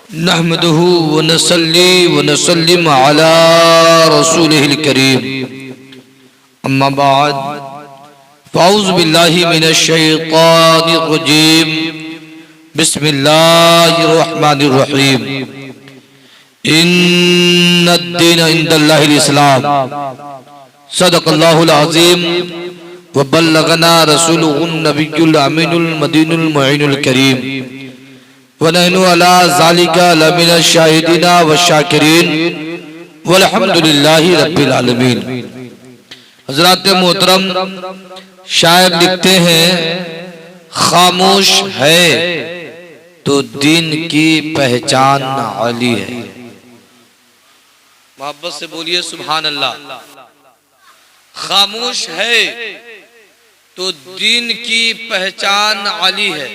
नहमदुहु व नसल्ली व नसल्लिम अला रसूलिहिल करीम। अम्मा बाद फ़अऊज़ु बिल्लाहि मिनश शैतानिर रजीम। बिस्मिल्लाहिर रहमानिर रहीम। इन्नद-दीन इंदल्लाहिल इस्लाम। सदक़ल्लाहुल अज़ीम व बल्लगना रसूलुहुन नबियुल अमीनुल मदीनुल मुईनुल करीम व नहनु अला ज़ालिका लमिनश शाहिदीना व शाकिरीन वल्हम्दुलिल्लाहि रब्बिल आलमीन। हज़रात मोहतरम, शायर लिखते हैं, खामोश है तो दीन की पहचान अली है। मोहब्बत से बोलिए सुभान अल्लाह। खामोश है तो दीन की पहचान अली है,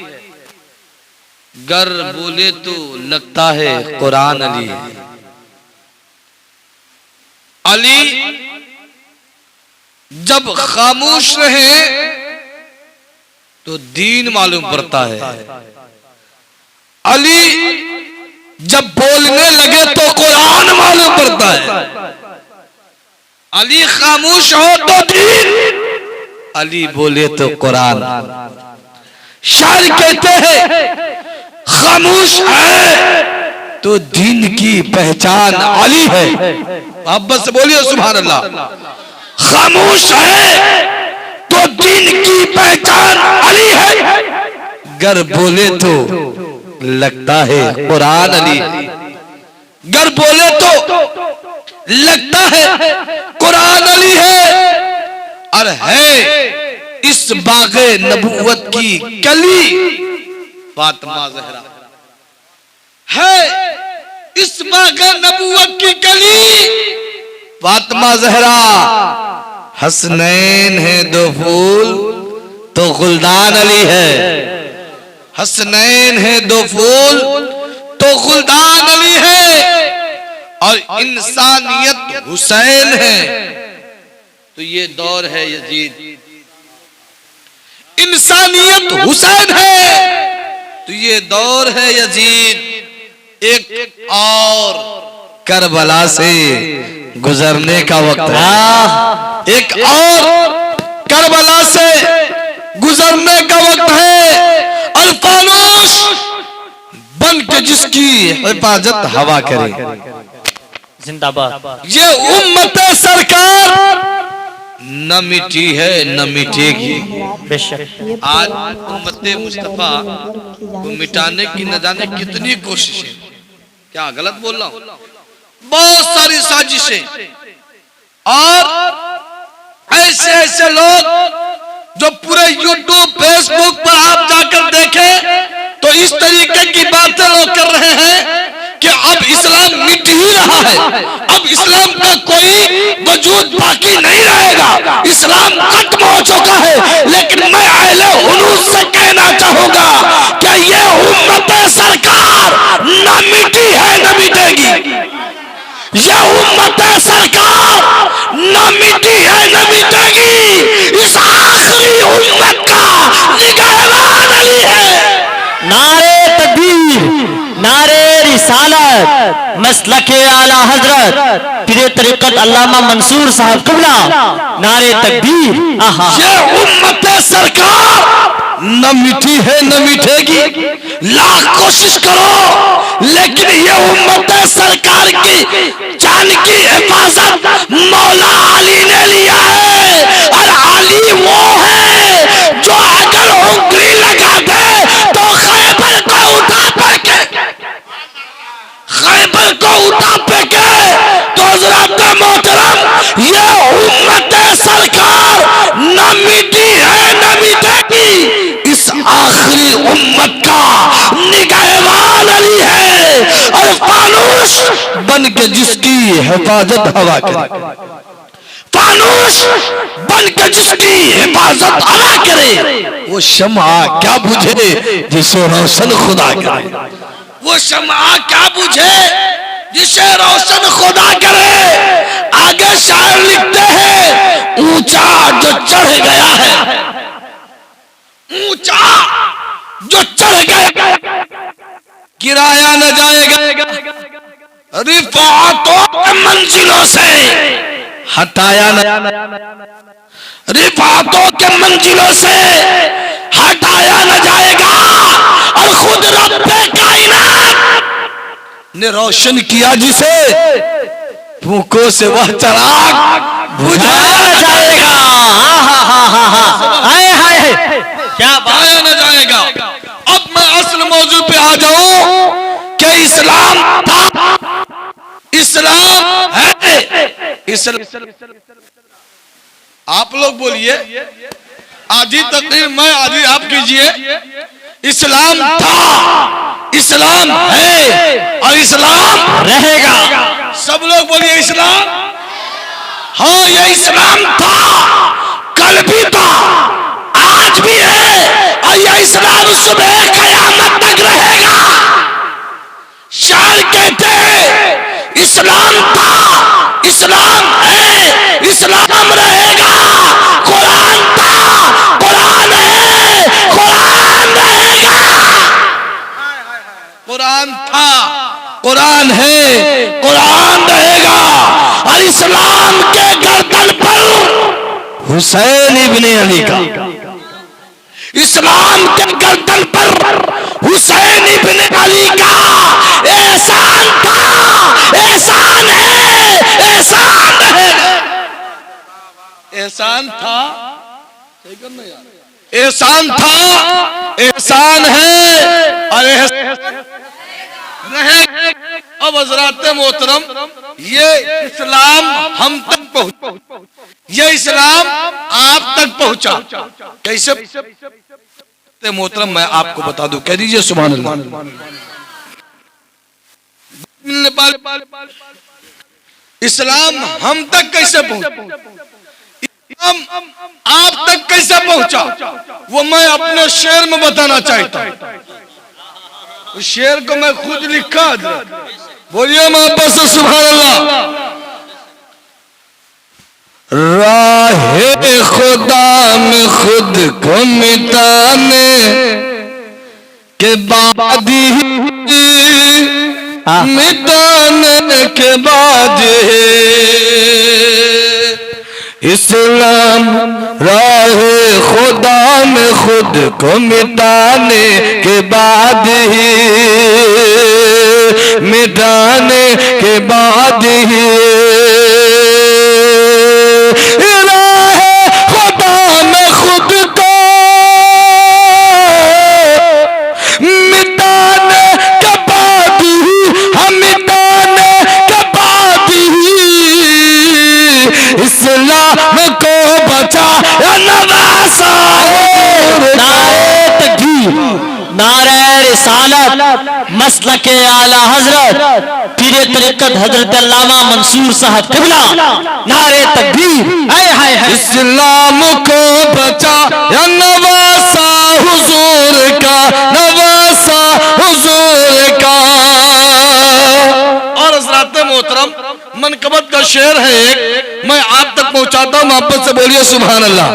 गर बोले तो लगता है कुरान अली है। अली जब खामोश रहे तो दीन मालूम पड़ता है, अली जब बोलने लगे तो कुरान मालूम पड़ता है। अली खामोश हो तो दीन, अली बोले तो कुरान। शायर कहते हैं, खामोश है तो दीन की पहचान अली है। मोहब्बत से बोलिए सुभान अल्लाह। खामोश है तो दीन की पहचान अली है, गर बोले तो लगता है कुरान अली। गर बोले तो लगता है कुरान अली है। और है इस बाग़े नबूवत की कली फातिमा ज़हरा। है इस बाग़े नबूवत की कली फातिमा ज़हरा। हसनैन है दो फूल तो गुलदान अली है। हसनैन है दो फूल तो गुलदान अली है। और इंसानियत हुसैन है तो ये दौर है यजीद। इंसानियत हुसैन है तो ये दौर है यजीद। एक और करबला से गुजरने का वक्त है। एक और करबला से गुजरने का वक्त है। अल्फानूस बन के जिसकी हिफाजत हवा करे। जिंदाबाद। ये उम्मत सरकार न मिटी है न मिटेगी। बेशक आज उम्मत मुस्तफा को मिटाने की न जाने कितनी कोशिशें। क्या गलत बोल रहा हूं? बहुत सारी साजिशें और ऐसे ऐसे लोग जो पूरे यूट्यूब फेसबुक पर आप जाकर देखें तो इस तरीके की बातें लोग कर रहे हैं कि अब इस्लाम मिट ही रहा है, अब इस्लाम का कोई वजूद बाकी नहीं रहेगा, इस्लाम खत्म हो चुका है। लेकिन मैं अहले हुनूस से कहना चाहूंगा कि ये उम्मत सरकार न मिटी है न मिटेगी। ये उम्मत सरकार न मिटी है न मिटेगी। इस आखिरी उम्मत का निगहबान अली है। नारे तकबीर, नारे रिसालत, मसलके आला हजरत पीरे तरीक़त अल्लामा मंसूर साहब क़िबला। नारे तकबीर। आहा। ये उम्मत सरकार न मिटी है न मिटेगी। लाख कोशिश करो लेकिन ये उम्मत सरकार की जान की हिफाजत मौला अली ने लिया है। और अली वो है जो अगर उंगली लगा दे तो खैबर को उठा फेंके, खैबर को उठा फेंके। तो हज़रात मोहतरम, ये उम्मत सरकार न मिटी है न मिटेगी। इस आखिरी उम्मत का निगहबान अली है। और फानूस बन के जिसकी हिफाजत हवा करे, फानूस बन के जिसकी हिफाजत हवा करे। वो शम्आ क्या बुझे जिसे रोशन खुदा करे। वो शम्आ क्या बुझे जिसे रोशन खुदा करे। आगे शायर लिखते हैं, ऊंचा जो चढ़ गया है, ऊंचा जो चढ़ गया, गिराया न जाएगा। रिफातों के मंजिलों से हटाया रिफातों के मंजिलों से हटाया न जाएगा और खुद रब्बे कायनात ने रोशन किया जिसे भूखों से वह चराग बुझाया जाएगा। हाय हाय क्या बुझाया न जाएगा। अब मैं असल मौजू पे आ जाऊं कि इस्लाम था, इस्लाम है, इस्लाम। आप लोग बोलिए, आधी तकरीर मैं आधी आप कीजिए। इस्लाम था, इस्लाम है और इस्लाम रहेगा। सब लोग बोलिए इस्लाम। हाँ, ये इस्लाम था, कल भी था, आज भी है और ये इस्लाम सुबह क़यामत तक रहेगा। शायर कहते हैं इस्लाम था, इस्लाम है, इस्लाम रहेगा। कुरान था, कुरान है, कुरान रहेगा। कुरान था, कुरान है, कुरान रहेगा। और इस्लाम के गर्दन पर हुसैन इब्ने अली का, इस्लाम के गर्दन पर हुसैन इब्ने अली का एहसान था, एहसान है, एहसान रहेगा। एहसान था, एहसान था, एहसान है और एहसान रहेगा। अब हज़रात मोहतरम, ये इस्लाम हम तक पहुंचा, ये इस्लाम आप तक पहुंचा कैसे मोहतरम? मैं आपको बता दूं, कह दीजिए सुभान अल्लाह। इस्लाम हम तक कैसे पहुंचा, इस्लाम आप तक कैसे पहुंचा, वो मैं अपने शेर में बताना चाहता हूं। उस शेर को मैं खुद लिखा, बोलिए मोहब्बत से सुभान अल्लाह। राहे खुदा में खुद को मिटाने के बाद ही, मिटाने के बाद इस्लाम राहे खुदा में खुद को मिटाने के बाद ही, मिटाने के बाद ही मसलके आला हजरत पीर तरीकत हजरत अल्लामा मंसूर साहब क़िबला, नारे तकबीर। हाय हाय हाय। इस्लाम को बचा या नवासा हुजूर का, नवासा हुजूर का। और हज़रात मोहतरम, मनकबत का शेर है एक, मैं आप तक पहुंचाता हूं, मोहब्बत से बोलिए सुभान अल्लाह।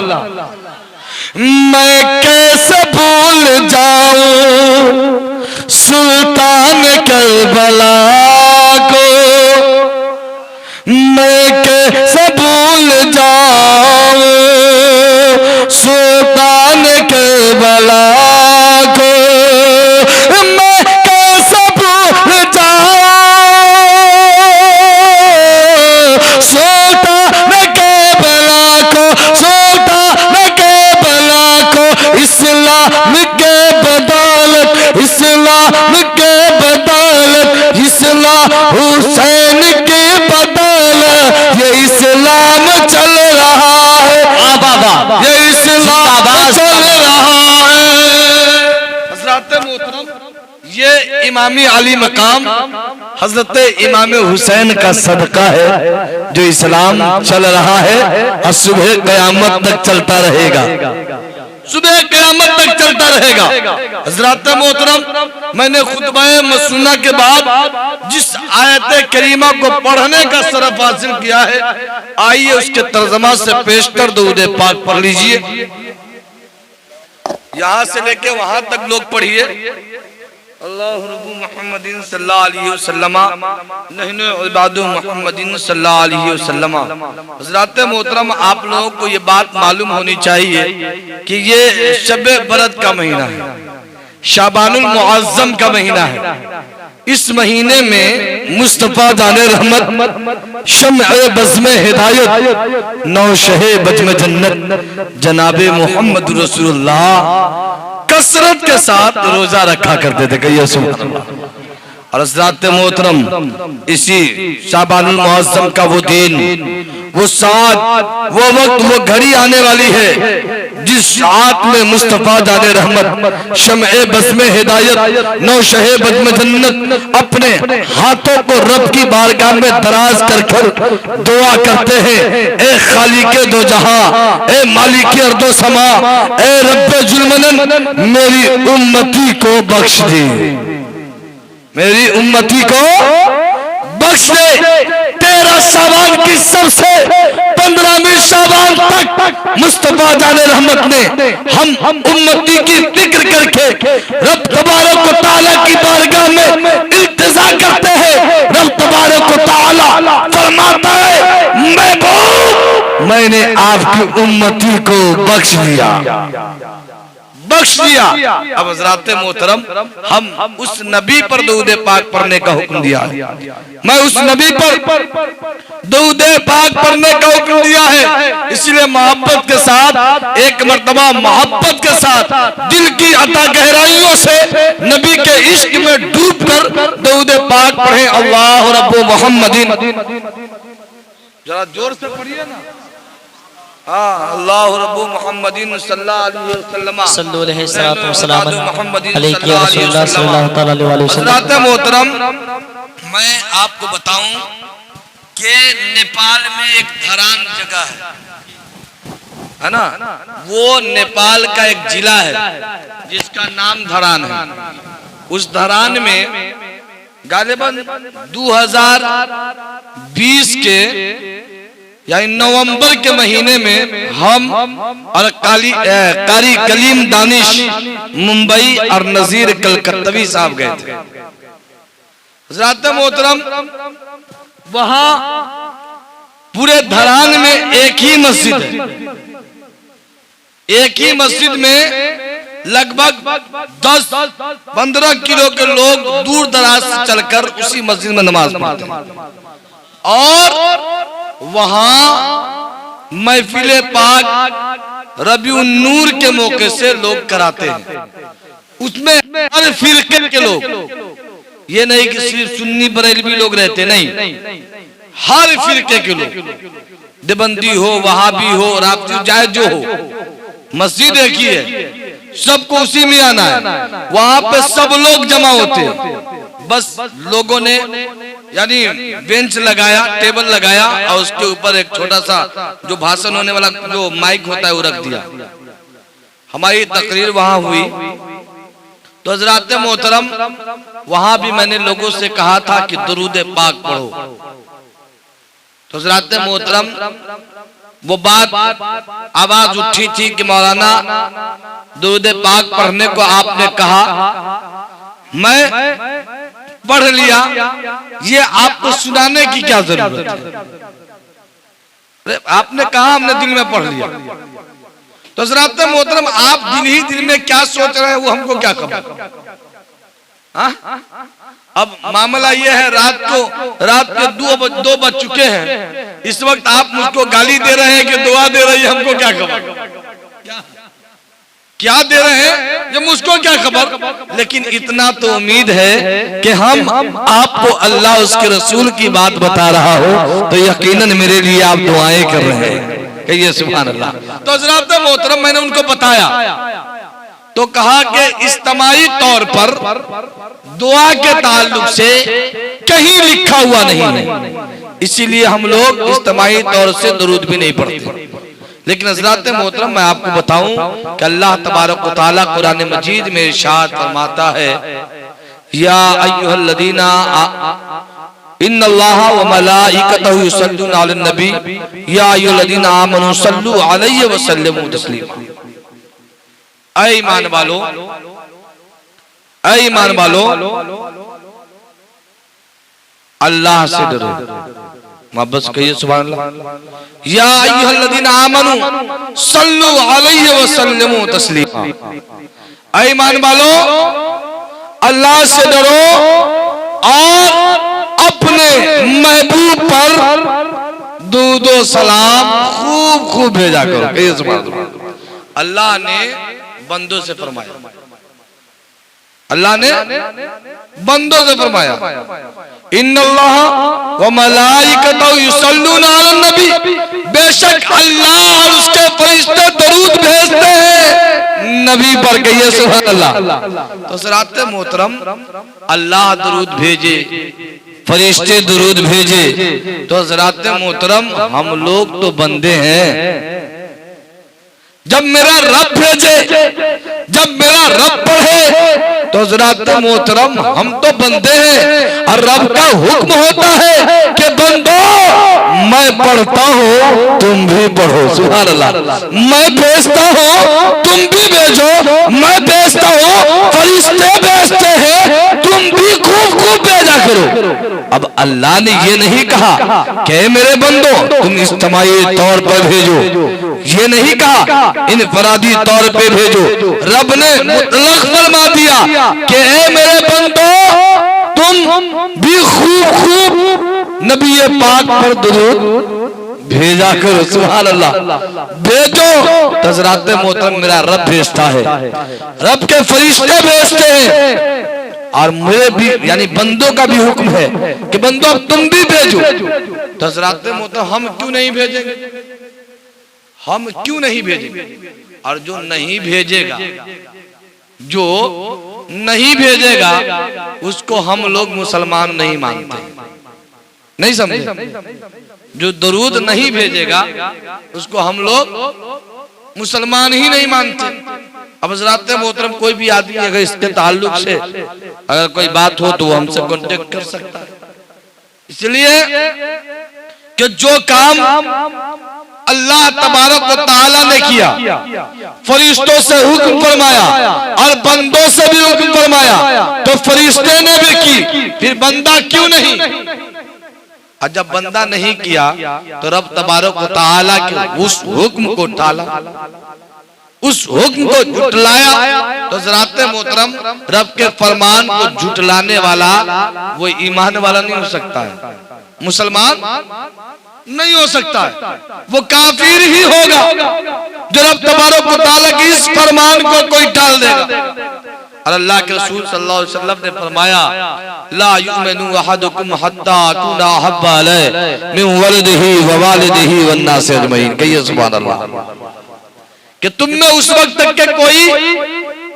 मैं कैसे भूल जाऊं सुल्तान करबला को, मैं कैसे भूल जाऊं सुल्तान करबला को, मैं कैसे भूल जाऊं सुल्तान करबला को, सुल्तान करबला को। इस्लाम के बदौलत, इस्लाम के बदौलत, इस्लाम हुसैन के बदौलत ये इस्लाम चल रहा है। बाबा ये इस्लाम चल रहा है। हज़रात मोहतरम, ये इमामी आली मकाम हजरत इमाम हुसैन का सदका है जो इस्लाम चल रहा है और सुबह क़यामत तक चलता रहेगा, सुबह क़यामत तक चलता रहेगा। हज़रात मोहतरम, मैंने खुतबा मसनूना के बाद जिस आयत करीमा को पढ़ने का शरफ हासिल किया है, आइए उसके तर्जमा से पेश कर दुरूद पाक पढ़ लीजिए। यहां से लेके वहां तक लोग पढ़िए। अल्लाहु रब्बु मुहम्मदिन सल्लल्लाहु अलैहि वसल्लम नहनु इबादु मुहम्मदिन सल्लल्लाहु अलैहि वसल्लम। हज़रात मोहतरम, आप लोगों को ये बात मालूम होनी चाहिए कि ये शब बरत का महीना है, शाबानुल मुअज़्ज़म का महीना है। इस महीने में मुस्तफा जाने रहमत, शम्अ बज़्म हिदायत, नौशहे बज़्म जन्नत जनाबे मोहम्मद रसूलुल्लाह कसरत के साथ रोजा रखा करते थे। कहिए सुभान अल्लाह। और हज़रात मोहतरम, इसी शाबानुल मुअज़्ज़म का वो दिन, वो साथ, वो वक्त, वो घड़ी आने वाली है जिस साथ में मुस्तफा जाने रहमत, शम्अ बज़्म हिदायत, नौशहे बज़्म जन्नत अपने हाथों को रब की बारगाह में दराज कर दुआ करते हैं, ए खालिके दो जहां, ए मालिके अर्दो समा, ए रब्बे जुल्मनन, मेरी उम्मती को बख्श दे, मेरी उम्मती को बख्श दे। 13 शाबान की सबसे 15वीं शाबान तक मुस्तफा जाने रहमत ने हम उम्मती की जिक्र करके रब तबारक व तआला की बारगाह में इल्तिजा करते हैं। रब तबारक व तआला फरमाता है, महबूब, मैंने आपकी उम्मती को बख्श दिया, बख्श दिया। अब हज़रात मोहतरम, हम उस नबी पर दुरूद पाक पढ़ने का हुक्म दिया है। मैं उस नबी पर दुरूद पाक पढ़ने का हुक्म दिया है, इसलिए मोहब्बत के साथ, एक मर्तबा मोहब्बत के साथ, दिल की अता गहराइयों से नबी के इश्क में डूब कर दुरूद पाक पढ़े। अल्लाह रब्बु मुहम्मदिन, जरा जोर से पढ़िए ना। अल्लाहु रब्बु मुहम्मदिन सल्लल्लाहु अलैहि वसल्लम, सल्लल्लाहु अलैहि वसल्लम, मोहतरम, मैं आपको बताऊं कि नेपाल में एक धरान जगह है ना, वो नेपाल का एक जिला है जिसका नाम धरान है। उस धरान में गालिबन 2020 के यानी नवंबर के महीने में हम और कारी कलीम दानिश मुंबई और नजीर कलकत्तवी साहब गए थे। हज़रात मोहतरम, वहां पूरे धरान में एक ही मस्जिद है। एक ही मस्जिद में लगभग 10-15 किलो के लोग दूर दराज से चलकर उसी मस्जिद में नमाज पढ़ते हैं। और वहां महफिले पाक रबीउन नूर के मौके से लोग कराते हैं। उसमें हर फिरके के लोग, ये नहीं कि सिर्फ सुन्नी बरेलवी लोग रहते, नहीं, हर फिरके के लोग, देवबंदी हो, वहाबी हो, राफ्ती, चाहे जो हो, मस्जिद एक ही है, सबको उसी में आना है। वहां पे सब लोग जमा होते हैं। बस लोगों ने यानी बेंच लगाया, टेबल लगाया और उसके ऊपर एक छोटा सा जो भाषण होने वाला जो माइक होता है वो रख दिया। हमारी तकरीर वहां हुई तो हज़रात मोहतरम, वहां भी मैंने लोगों से कहा था कि दुरूद पाक पढ़ो। तो हज़रात मोहतरम, वो बात आवाज उठी थी कि मौलाना दुरूद पाक पढ़ने को आपने कहा, मैं पढ़ लिया, ये आपको सुनाने की क्या जरूरत है? आपने कहा, हमने दिल में पढ़ लिया। तो हज़रात मोहतरम, आप दिल ही दिल में क्या सोच रहे हैं वो हमको क्या खबर? अब मामला ये है, रात के 2 बज चुके हैं, इस वक्त आप मुझको गाली दे रहे हैं कि दुआ दे रही है, हमको क्या खबर? क्या दे रहे हैं ये मुझको क्या खबर। लेकिन इतना तो उम्मीद है कि हम आपको अल्लाह उसके रसूल की बात बता रहा हो तो यकीनन मेरे लिए आप दुआएं कर रहे हैं। कहिए सुभान अल्लाह। तो हज़रात मोहतरम, मैंने उनको बताया तो कहा कि इज्तिमाई तौर पर दुआ के ताल्लुक से कहीं लिखा हुआ नहीं है, इसीलिए हम लोग इज्तिमाई तौर से दुरूद भी नहीं पढ़ते। लेकिन हज़रात मोहतरम, मैं आपको बताऊं कि अल्लाह तबारक व तआला कुरान मजीद में इरशाद फरमाता है, या अय्युहल्लज़ीना इन्नल्लाहा व मलाइकतहु युसल्लूना अलन नबी या अय्युहल्लज़ीना आमनू सल्लू अलैहि व सल्लिमू तस्लीमा। ऐ ईमान वालों, ऐ ईमान वालो अल्लाह से डरो। मोहब्बत से कहिए सुभान अल्लाह। या अय्युहल्लज़ीना आमनू सल्लु अलैहि व सल्लिमू तस्लीमा। ऐ ईमान वालो अल्लाह से डरो और अपने महबूब पर दूदो सलाम खूब खूब भेजा करो। कहिए सुभान अल्लाह। अल्लाह ने बंदों से फरमाया, अल्लाह ने बंदों से फरमाया इन्नल्लाह व मलाइकतहु युसल्लूना अलन नबी। बेशक अल्लाह और उसके फरिश्ते दरूद भेजते हैं नबी पर। कहिए सुभान अल्लाह। तो सराते मोहतरम अल्लाह दरूद भेजे, फरिश्ते दरूद भेजे, तो सराते मोहतरम हम लोग तो बंदे हैं। जब मेरा रब भेजे, जब मेरा रब पढ़े, तो ज़रात मोहतरम हम तो बंदे हैं और रब का हुक्म होता है कि बंदो मैं पढ़ता हूँ तुम भी पढ़ो। सुभान अल्लाह। मैं भेजता हूँ तुम भी भेजो, मैं भेजता हूँ फरिश्ते भेजते हैं तुम भी खूब खूब भेजा करो। अब अल्लाह ने ये नहीं कहा कि मेरे बंदो तुम इज्तिमाई तौर पर भेजो, ये नहीं कहा इनफरादी तौर पे भेजो। रब ने मुतलक फरमा दिया कि ए मेरे बंदो तुम भी खूब खूब नबी पाक पर दुरूद भेजा करो। सुभान अल्लाह। भेजो तो हज़रात मोहतरम मेरा रब भेजता है, रब के फरिश्ते भेजते हैं और मेरे भी यानी बंदों का भी हुक्म है कि बंदो तुम भी भेजो। तो हज़रात मोहतरम हम क्यों नहीं भेजेंगे, हम क्यों नहीं भेजेंगे? और जो नहीं भेजेगा, जो नहीं भेजेगा उसको हम लोग मुसलमान नहीं मानते। नहीं समझे? जो दरूद नहीं भेजेगा उसको हम लोग मुसलमान ही नहीं मानते। अब हज़रात मोहतरम कोई भी आदमी अगर इसके ताल्लुक से अगर कोई बात हो तो वो हमसे कांटेक्ट कर सकता है। इसलिए कि जो काम अल्लाह तबारक व तआला ने किया, फरिश्तों से हुक्म फरमाया और बंदों से भी हुक्म फरमाया, तो फरिश्ते ने भी की, फिर बंदा क्यों नहीं? और जब बंदा नहीं किया तो रब तबारक व तआला के उस हुक्म को टाला, उस हुक्म को झुटलाया। तो ज़रात मोहतरम रब के फरमान को झुटलाने वाला वो ईमान वाला नहीं हो सकता है, मुसलमान नहीं हो सकता है, वो काफिर ही होगा जो रब तबारक व तआला के इस फरमान को कोई टाल देगा। और अल्लाह के रसूल सल्लल्लाहु अलैहि वसल्लम ने फरमाया ला युमिनु अहदुकुम हत्ता अकुना हब्बा अलैहि मिन वलदिही व वालिदिही वन नास अजमईन। कहिए सुभान अल्लाह। कि तुम में उस वक्त तक के कोई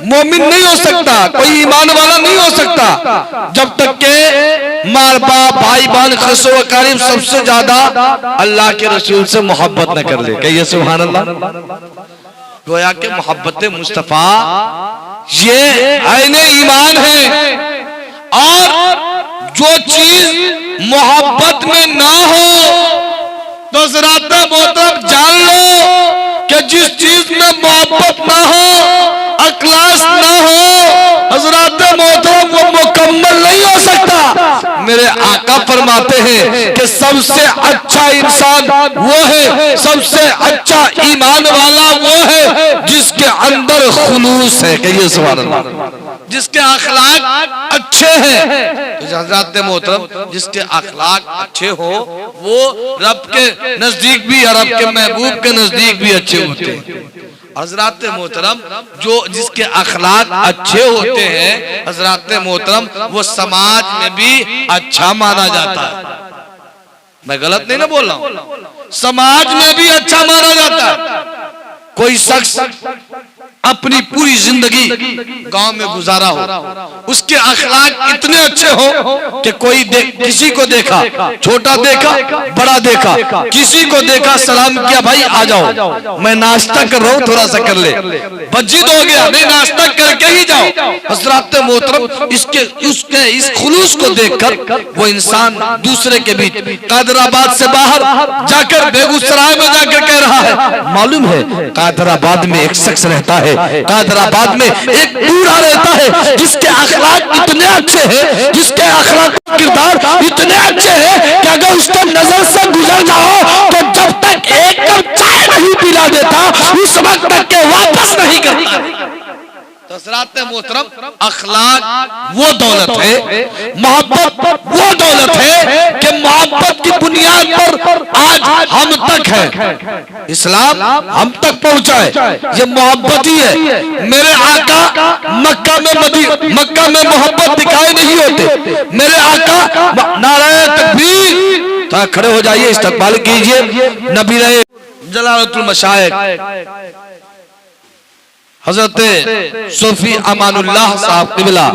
मोमिन नहीं हो सकता, कोई ईमान वाला नहीं हो सकता जब तक के माँ बाप भाई बहन खसो अकारिब सबसे ज्यादा अल्लाह के रसूल से मोहब्बत न कर ले। कहिए सुभान अल्लाह। गोया के मोहब्बत मुस्तफा ये आईने ईमान है। और जो चीज मोहब्बत में ना हो तो ज़रात मोहतरम जान लो कि जिस चीज में मोहब्बत ना हो, अखलास ना हो, हज़रात मोहतरम वो मुकम्मल नहीं हो सकता। मेरे आका फरमाते हैं कि सबसे अच्छा इंसान वो है, सबसे अच्छा ईमान वाला वो है जिसके अंदर खुलूस है। कहिए सुभान अल्लाह। जिसके अखलाक अच्छे हैं। तो हज़रात मोहतरम जिसके अखलाक अच्छे हो वो रब के नजदीक भी और रब के महबूब के नजदीक भी अच्छे होते हैं। हज़रात मोहतरम जो जिसके अखलाक अच्छे होते हैं, हज़रात मोहतरम वो समाज में भी अच्छा माना जाता है। मैं गलत नहीं ना बोल रहा हूं, समाज में भी अच्छा माना जाता है। कोई शख्स अपनी पूरी जिंदगी गांव में गुजारा हो, उसके अखलाक इतने अच्छे हो कि कोई किसी को देखा, छोटा देखा बड़ा देखा, किसी को देखा सलाम किया, भाई आ जाओ मैं नाश्ता कर रहा हूँ थोड़ा सा कर ले, मस्जिद हो गया नहीं नाश्ता करके ही जाओ। हज़रात मोहतरम इसके उसके इस खुलूस को देखकर वो इंसान दूसरे के बीच कादराबाद से बाहर जाकर बेगूसराय में जाकर कह रहा है, मालूम है कादराबाद में एक शख्स रहता है हैदराबाद में एक बूढ़ा रहता है जिसके अखलाक इतने अच्छे हैं, जिसके अखलाक किरदार इतने अच्छे हैं कि अगर उसके नजर से गुजर जाओ तो जब तक एक कप चाय नहीं पिला देता उस वक्त तक के वापस नहीं करता। हज़रात मोहतरम, अखलाक वो दौलत है, मोहब्बत वो दौलत है कि मोहब्बत की बुनियाद पर आज हम तक है, इस्लाम हम तक पहुंचा है, ये मोहब्बत ही है। मेरे आका मक्का में मोहब्बत दिखाए नहीं होते। मेरे आका नाराए तकबीर, तो खड़े हो जाइए, इस्तकबाल कीजिए नबी रहे जलालतुल मशाइख हजरत सूफी अमानुल्लाह साहब क़िबला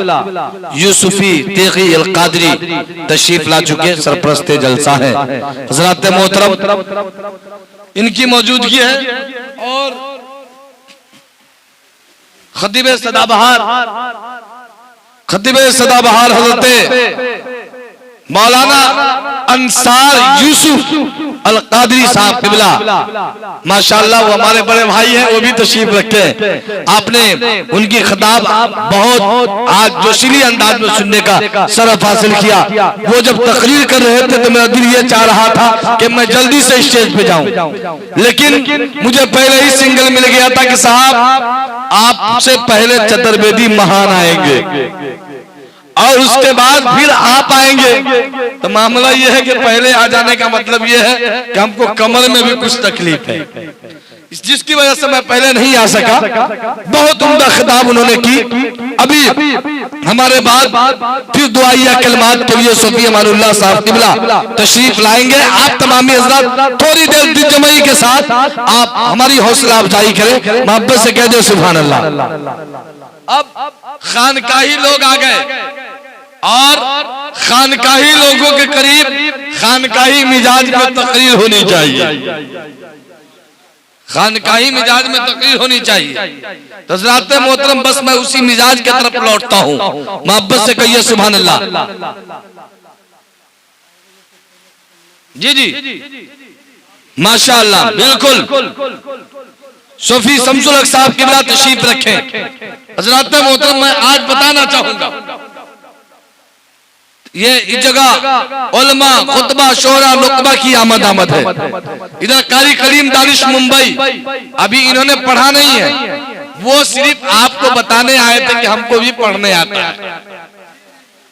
यूसुफी तेगी अल कादरी तशरीफ ला चुके, सरप्रस्ते जलसा है। हजरत मोहतरम, इनकी मौजूदगी है और खतीब सदाबहार हजरत मौलाना अंसार यूसुफ अल कादरी साहब क़िबला, माशाअल्लाह वो हमारे बड़े भाई हैं, वो भी तशरीफ रखे हैं। आपने उनकी खिताब बहुत आज जोशीली अंदाज में सुनने का शरफ हासिल किया। वो जब तकरीर कर रहे थे तो मेरा दिल ये चाह रहा था कि मैं जल्दी से स्टेज पे जाऊं, लेकिन मुझे पहले ही सिंगल मिल गया था कि साहब आपसे पहले चतुर्वेदी महान आएंगे और उसके बाद फिर आप आएंगे। तो मामला यह है कि पहले आ जाने का मतलब यह है कि हमको कमर में भी कुछ तकलीफ है, जिसकी वजह से मैं पहले नहीं आ सका। बहुत उम्दा खिताब उन्होंने की। अभी हमारे बाद फिर दुआइया कलमात के लिए सूफी अमानुल्लाह साहब क़िबला तशरीफ लाएंगे। आप तमामी हज़रात थोड़ी देर दिल जमाई के साथ आप हमारी हौसला अफजाई करें, मोहब्बत से कह दो सुभान अल्लाह। अब खानकाही लोग आ गए और खानकाही लोगों के करीब खानकाही मिजाज में तकरीर होनी चाहिए, खानकाही मिजाज में तकरीर होनी चाहिए। तो हज़रात मोहतरम, बस मैं उसी मिजाज की तरफ लौटता हूँ। मोहब्बत से कहिए सुभान अल्लाह। जी जी माशाअल्लाह, बिल्कुल सूफी शमसुल हक साहब क़िबला तशरीफ रखें। हज़रात मोहतरम, मैं आज बताना चाहूंगा, ये इस जगह उलमा खुतबा शोरा नुकबा की आमद है। इधर कारी करीम दानिश मुंबई, अभी इन्होंने पढ़ा नहीं है, वो सिर्फ आपको बताने आए थे कि हमको भी पढ़ने आता है।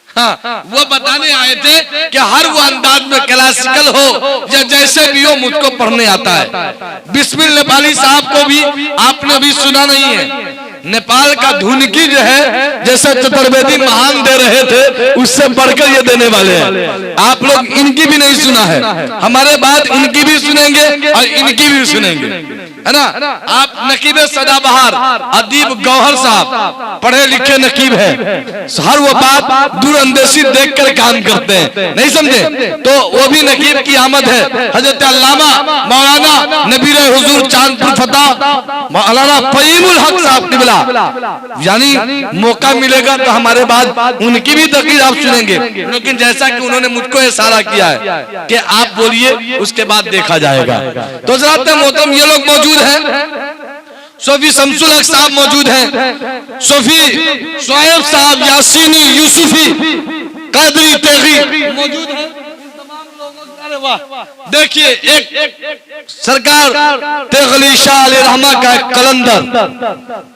हाँ, वो बताने आए थे कि हर वो अंदाज में क्लासिकल हो या जैसे भी हो, मुझको पढ़ने आता है। बिस्मिल नेपाली साहब को भी आपने अभी सुना नहीं है। नेपाल का धुनकी जो है, जैसे चतुर्वेदी महान दे रहे थे, उससे बढ़कर ये देने वाले हैं। आप लोग इनकी भी नहीं सुना है, हमारे बाद इनकी भी सुनेंगे और इनकी भी सुनेंगे, है ना। आप नकीब सदाबहार अदीब गौहर साहब पढ़े लिखे नकीब है, हर वो बात दूरअंदेशी देखकर काम करते हैं, नहीं समझे तो वो भी नकीब की आमद है। हजरत अल्लामा मौलाना नबीर हुजूर चांदपुर फता मौलाना फहीमुल हक साहब क़िबला, यानी मौका मिलेगा तो हमारे बाद उनकी भी तकरीर आप सुनेंगे। लेकिन जैसा कि उन्होंने मुझको इशारा किया है कि आप बोलिए, उसके बाद देखा जाएगा। तो हज़रात मोहतरम, ये लोग मौजूद हैं। सूफी शमसुल हक साहब मौजूद हैं, सूफी शुएब साहब यासीनी यूसुफी कादरी तेगी मौजूद हैं। देखिए, एक सरकार तेगली शाह अली रहमा का एक कलंदर,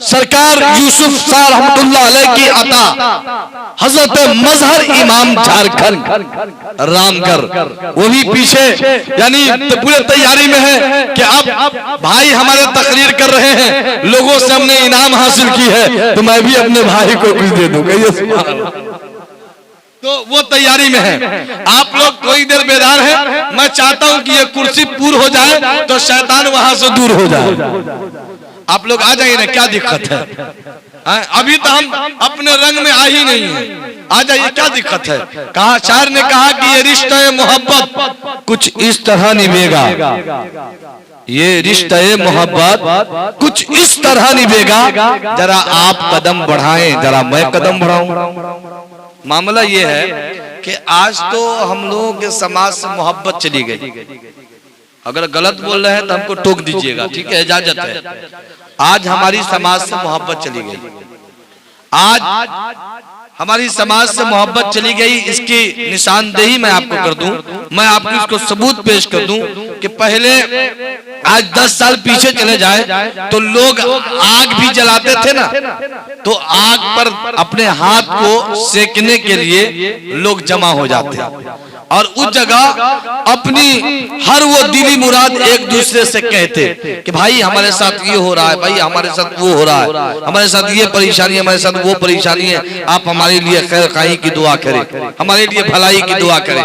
सरकार यूसुफ शाह रहमतुल्लाह अलैह की अता, हजरत मजहर इमाम झारखंड रामगढ़, वो भी पीछे, यानी पूरे तैयारी में है कि अब भाई हमारे तकरीर कर रहे हैं, लोगों से हमने इनाम हासिल की है, तो मैं भी अपने भाई को कुछ दे दूंगा। तो वो तैयारी में है। आप लोग कोई देर बेदार है, मैं चाहता हूं कि ये कुर्सी पूरी हो जाए तो शैतान वहां से दूर हो जाए। आप लोग आ जाइए ना, क्या दिक्कत है? अभी तो हम अपने रंग में आ ही नहीं है, आ जाइए, क्या दिक्कत है? कहा शायर ने कहा कि ये रिश्ता मोहब्बत कुछ इस तरह निभेगा, ये रिश्ता मोहब्बत कुछ इस तरह निभेगा, जरा आप कदम बढ़ाएं, जरा मैं कदम बढ़ाऊं। मामला ये है कि आज तो हम लोगों के समाज से मोहब्बत चली गई, अगर गलत बोल रहे हैं तो हमको टोक दीजिएगा, ठीक है, इजाजत है। आज हमारी समाज से मोहब्बत चली गई, आज हमारी समाज से मोहब्बत चली गई। इसकी निशानदेही मैं आपको कर दूं, मैं आपको इसको सबूत पेश कर दूं कि पहले आज 10 साल पीछे चले जाए तो लोग आग भी जलाते थे ना, तो आग पर अपने हाथ को सेकने के लिए लोग जमा हो जाते और उस जगह अपनी हर वो दिली मुराद एक दूसरे से कहते कि भाई हमारे साथ ये हो रहा है, भाई हमारे साथ वो हो रहा है, हमारे साथ ये परेशानी है, हमारे साथ वो परेशानी है, आप हमारे लिए खैर खाई की दुआ करें, हमारे लिए भलाई की दुआ करें।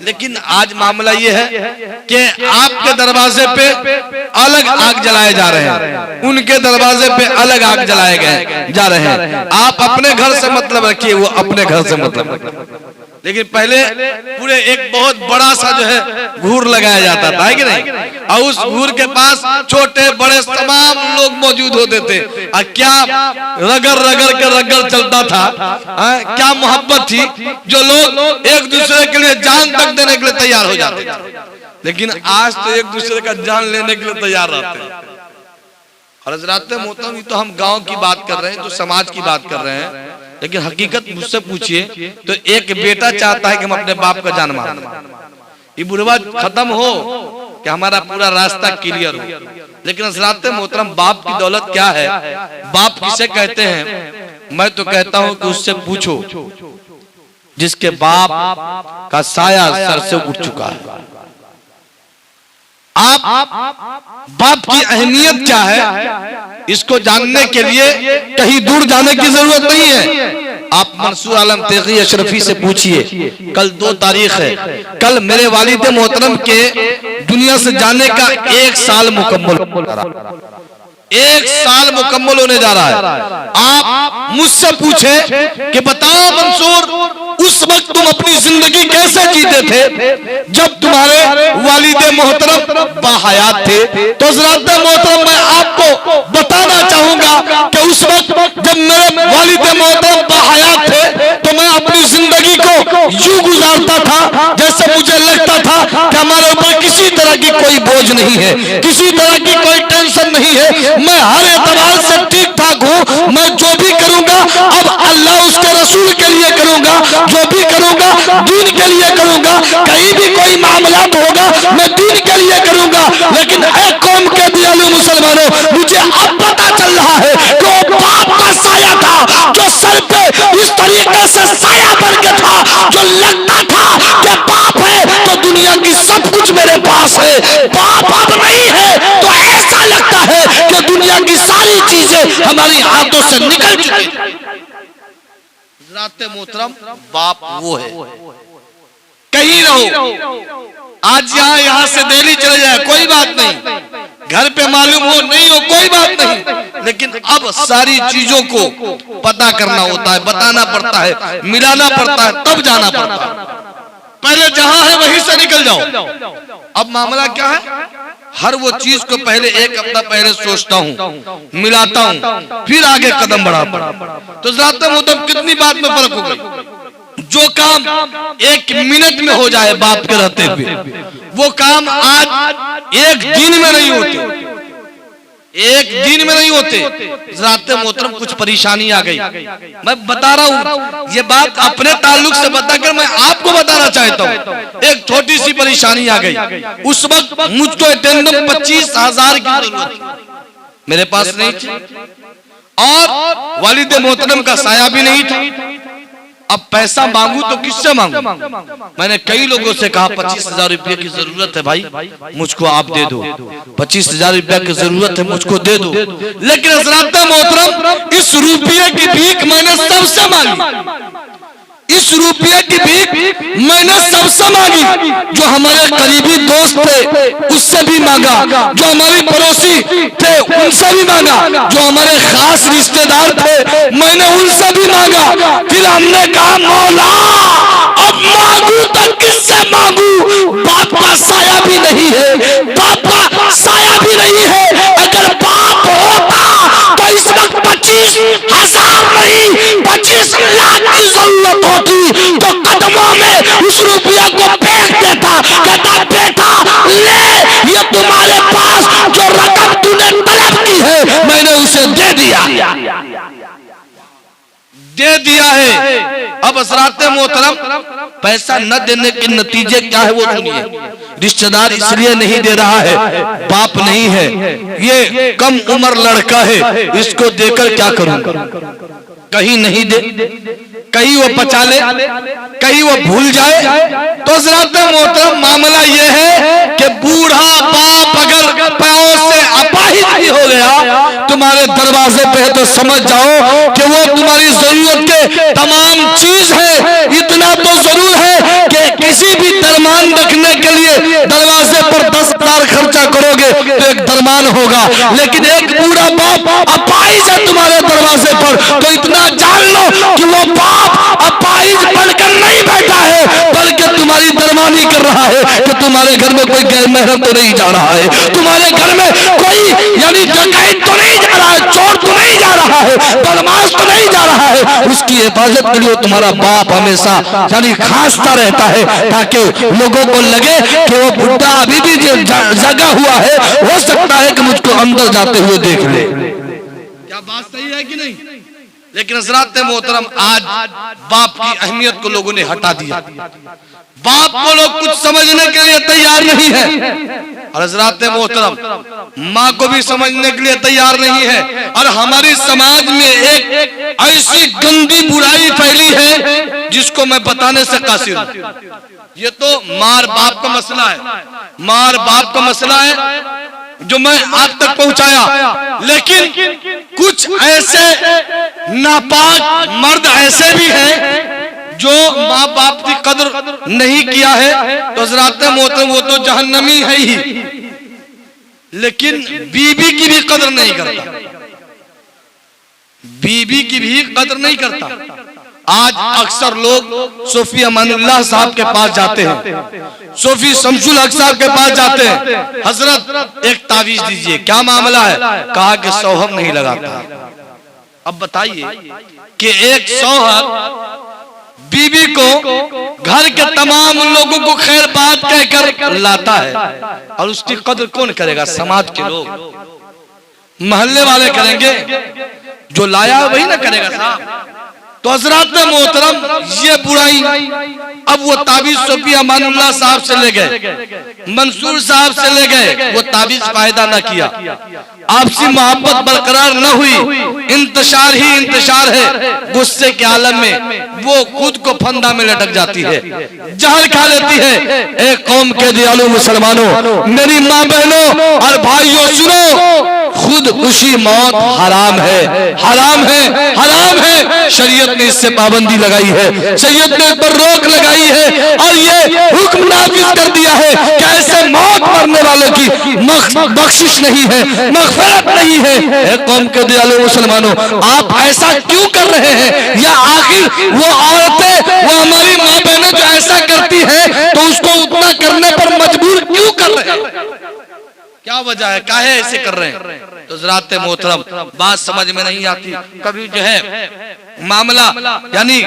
लेकिन आज मामला ये है कि आपके दरवाजे पे अलग आग जलाए जा रहे हैं, उनके दरवाजे पे अलग आग जलाए गए जा रहे हैं। आप अपने घर से मतलब रखिए, वो अपने घर से मतलब रखिए। लेकिन पहले पूरे एक बहुत बड़ा सा जो है घूर लगाया जाता था, है कि नहीं, और उस घूर के पास छोटे बड़े तमाम लोग मौजूद होते थे और क्या रगड़ रगड़ के रगड़ चलता था, क्या मोहब्बत थी, जो लोग एक दूसरे के लिए जान तक देने के लिए तैयार हो जाते थे। लेकिन आज तो एक दूसरे का जान लेने के लिए तैयार रहते हैं। और हज़रात मोहतरम, तो हम गांव की बात कर रहे हैं, तो समाज की बात कर रहे हैं, लेकिन हकीकत मुझसे पूछिए तो एक बेटा चाहता है कि हम अपने बाप का जान मार दें, ये बुढ़वा खत्म हो कि हमारा पूरा रास्ता क्लियर हो। लेकिन हज़रात मोहतरम, बाप की दौलत क्या है, बाप किसे कहते हैं? मैं तो कहता हूं कि उससे पूछो जिसके बाप का साया सर से उठ चुका है। आप बाप की अहमियत क्या है, इसको जानने के लिए कहीं दूर जाने की जरूरत नहीं है। आप मंसूर आलम तेगी अशरफी से पूछिए, कल 2 तारीख है, कल मेरे वालिद मोहतरम के दुनिया से जाने का 1 साल मुकम्मल, 1 साल मुकम्मल होने जा रहा है। आप मुझसे पूछे कि बताओ मंसूर, उस वक्त तुम अपनी जिंदगी कैसे जीते थे जब तुम्हारे वालिद मोहतरम बाहयात थे? तो हज़रात मोहतरम, मैं आपको बताना चाहूंगा कि उस वक्त जब मेरे वालिद मोहतरम बाहयात थे तो मैं अपनी जिंदगी को यूं गुजारता था जैसे मुझे लगता था कि हमारे ऊपर किसी तरह की कोई बोझ नहीं है, किसी तरह की कोई टेंशन नहीं है, मैं हर एतबार से ठीक ठाक हूँ। मैं जो भी करूंगा अब अल्लाह उसके रसूल के लिए करूंगा, जो भी करूंगा दीन के लिए करूंगा, कहीं भी कोई मामला होगा मैं दीन के लिए करूंगा। लेकिन एक कौम के दयालु मुसलमानों, मुझे अब पता चल रहा है कि वो बाप का साया था जो सर पे इस तरीके से साया बन के था, जो लगता था कि बाप है तो दुनिया की सब कुछ मेरे पास है, बाप अब नहीं है तो ऐसा लगता है कि दुनिया की सारी चीजें हमारी हाथों से निकल चुकी है। हज़रात मोहतरम, बाप वो है। कहीं रहो, आज यहाँ से दिल्ली चले जाए कोई बात नहीं, घर पे मालूम हो नहीं हो कोई बात नहीं, लेकिन अब सारी चीजों को पता करना होता है, बताना पड़ता है, मिलाना पड़ता है, तब जाना पड़ता है। पहले जहां है वहीं से निकल जाओ। अब मामला क्या है, हर वो चीज को पहले 1 हफ्ता पहले सोचता हूँ, मिलाता हूँ, फिर आगे कदम बढ़ाता हूँ। तो ज़ात मुतब कितनी बात में फर्क हो गई। जो काम 1 मिनट में हो जाए बाप के रहते हुए, वो काम आज 1 दिन में नहीं होते, 1 दिन में नहीं होते। ज़ात मोहतरम, कुछ परेशानी आ गई, मैं बता रहा हूँ, ये बात अपने ताल्लुक से बताकर मैं आपको बताना चाहता हूँ। एक छोटी सी परेशानी आ गई, उस वक्त मुझको अटेंडम 25,000 की जरूरत मेरे पास नहीं थी और वालिद मोहतरम का साया भी नहीं था। अब पैसा मांगू तो किससे मांगू? मैंने कई लोगों से कहा 25,000 रुपये की जरूरत है भाई, मुझको आप दे दो, 25,000 रुपये की जरूरत है, मुझको दे दो। लेकिन हज़रात मोहतरम, इस रुपये की भीख मैंने सबसे मांगी, इस रुपये की भीख मैंने सबसे मांगी। जो हमारे करीबी दोस्त थे उससे भी मांगा, जो हमारे पड़ोसी थे उनसे भी मांगा, जो हमारे खास रिश्तेदार थे मैंने उनसे भी मांगा। फिर हमने कहा मौला अब मांगू तो किससे मांगू? बाप का साया भी नहीं है, बाप का साया भी नहीं है। अगर बाप होता तो इस वक्त 25,000 नहीं 25 लाख की जरूरत होती, तो कदमों में उस रुपया को फेंक देता, कहता बेटा ले हजरात मोहतरम, पैसा न देने के नतीजे क्या है वो सुनिए। रिश्तेदार इसलिए नहीं दे रहा है, बाप नहीं है, ये कम उम्र लड़का है, इसको देकर क्या करूंगा। कहीं नहीं दे, कहीं वो बचा ले, कहीं वो भूल जाए। तो हजरात मोहतरम मामला ये है कि बूढ़ा बाप अगर पैरों से अपाहिज भी हो गया तुम्हारे दरवाजे पे, तो समझ जाओ कि वो तुम्हारी जरूरत के तमाम चीज है। इतना तो जरूर है कि किसी भी दरमान रखने के लिए दरवाजे पर 10,000 खर्चा करोगे तो एक दरमान होगा, लेकिन एक बूढ़ा बाप अपाहिज है तुम्हारे दरवाजे पर, तो इतना जान लो कि वो बाप अपाहिज बनकर नहीं बैठा है, बल्कि तुम्हारी दरमानी कर रहा है कि तुम्हारे घर में कोई गैर महरम तो नहीं जा रहा है, तुम्हारे घर में कोई यानी डकैत तो नहीं जा रहा है, चोर तो नहीं जा रहा है, बदमाश तो नहीं जा रहा है। उसकी हिफाजत के लिए तुम्हारा बाप हमेशा यानी खांसता रहता है, ताकि लोगों को लगे कि वो बुढ़ा अभी भी जगा हुआ है, हो सकता है कि मुझको अंदर जाते हुए देख ले। क्या बात सही है कि नहीं? लेकिन हज़रात मोहतरम आज बाप की अहमियत को लोगों ने हटा दिया, बाप को लोग कुछ समझने के लिए तैयार नहीं है, और हज़रात मोहतरम माँ को भी समझने के लिए तैयार नहीं है। और हमारी समाज में एक ऐसी गंदी बुराई फैली है जिसको मैं बताने से कासिर हूं। ये तो मार बाप का मसला है, मार बाप का मसला है जो मैं आप तक पहुंचाया, लेकिन कुछ ऐसे नापाक मर्द ऐसे भी हैं जो माँ बाप की कदर नहीं किया है, तो हज़रात मोहतरम वो तो जहन्नमी है ही, लेकिन बीबी की भी कदर नहीं करता, बीबी की भी कदर नहीं करता। आज अक्सर लोग सूफी अमानुल्लाह साहब के पास जाते हैं, सूफी शमसुल हक साहब के पास जाते हैं, हजरत एक तावीज दीजिए, क्या मामला है? कहा कि सोहर नहीं लगाता। अब बताइए कि एक सोहर बीबी को घर के तमाम लोगों को खैर बात कहकर लाता है, और उसकी कदर कौन करेगा? समाज के लोग, मोहल्ले वाले करेंगे, जो लाया वही ना करेगा साहब। तो हज़रात मोहतरम ये बुराई अब वो ताबीज सूफी अमानुल्लाह साहब से ले गए, मंसूर साहब से ले गए, वो ताबीज फायदा न किया, आपसी मोहब्बत बरकरार न हुई, इंतशार ही इंतशार है। गुस्से के आलम में वो खुद को फंदा में लटक जाती है, जहर खा लेती है। एक कौम के दयालु मुसलमानों, मेरी माँ बहनों और भाइयों, सुनो, खुद खुशी मौत हराम है, हराम है, हराम है। शरीयत ने इससे पाबंदी लगाई है, शरीयत ने इस पर रोक लगाई है, और ये हुक्म नाफिज कर दिया है कि ऐसे मौत मरने वालों की बख्शिश नहीं है, मग़फ़िरत नहीं है। एक कौम के दयालु मुसलमानों, आप ऐसा क्यों कर रहे हैं? या आखिर वो औरतें, वो हमारी माँ बहनें जो ऐसा करती है, तो उसको उतना करने पर मजबूर क्यों कर रहे हैं? क्या वजह है, काहे ऐसे कर रहे हैं? तो हज़रात मोहतरम बात समझ में नहीं आती। कभी जो है मामला यानी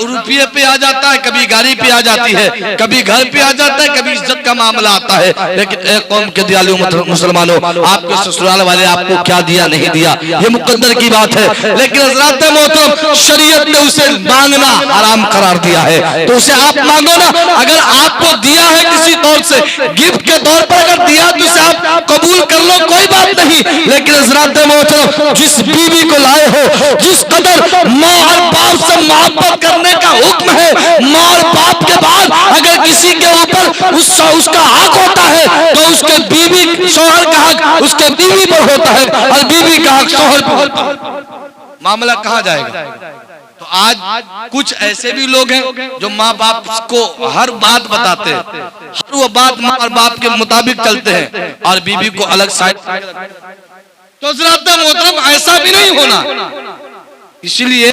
रुपये पे आ जाता है, कभी गाड़ी पे आ जाती है, कभी घर पे आ जाता है, कभी इज्जत का मामला आता है। लेकिन एक कौम के दयालु मुसलमानों, आपके ससुराल वाले आपको क्या दिया नहीं दिया ये मुकद्दर की बात है, लेकिन हज़रात मोहतरम शरीयत ने उसे मांगना हराम करार दिया है, तो उसे आप मांगो ना। अगर आपको दिया है किसी तौर से, गिफ्ट के तौर पर अगर दिया, तो उसे आप कबूल कर लो, कोई बात नहीं। लेकिन हज़रात मोहतरम जिस बीवी को लाए हो, जिस कदर माँ और बाप से मोहब्बत करने का हुक्म है, माँ और बाप के बाद अगर किसी के ऊपर उसका हक होता है, तो उसके बीवी शौहर का हक उसके बीवी पर होता है, और बीवी का हक शौहर पर होता है। मामला कहाँ जाएगा? तो आज कुछ ऐसे भी लोग हैं जो माँ बाप को हर बात बताते हैं, हर वो बात माँ और बाप के मुताबिक चलते हैं, और बीवी को अलग साइड। तो हज़रात मोहतरम ऐसा भी नहीं होना, इसलिए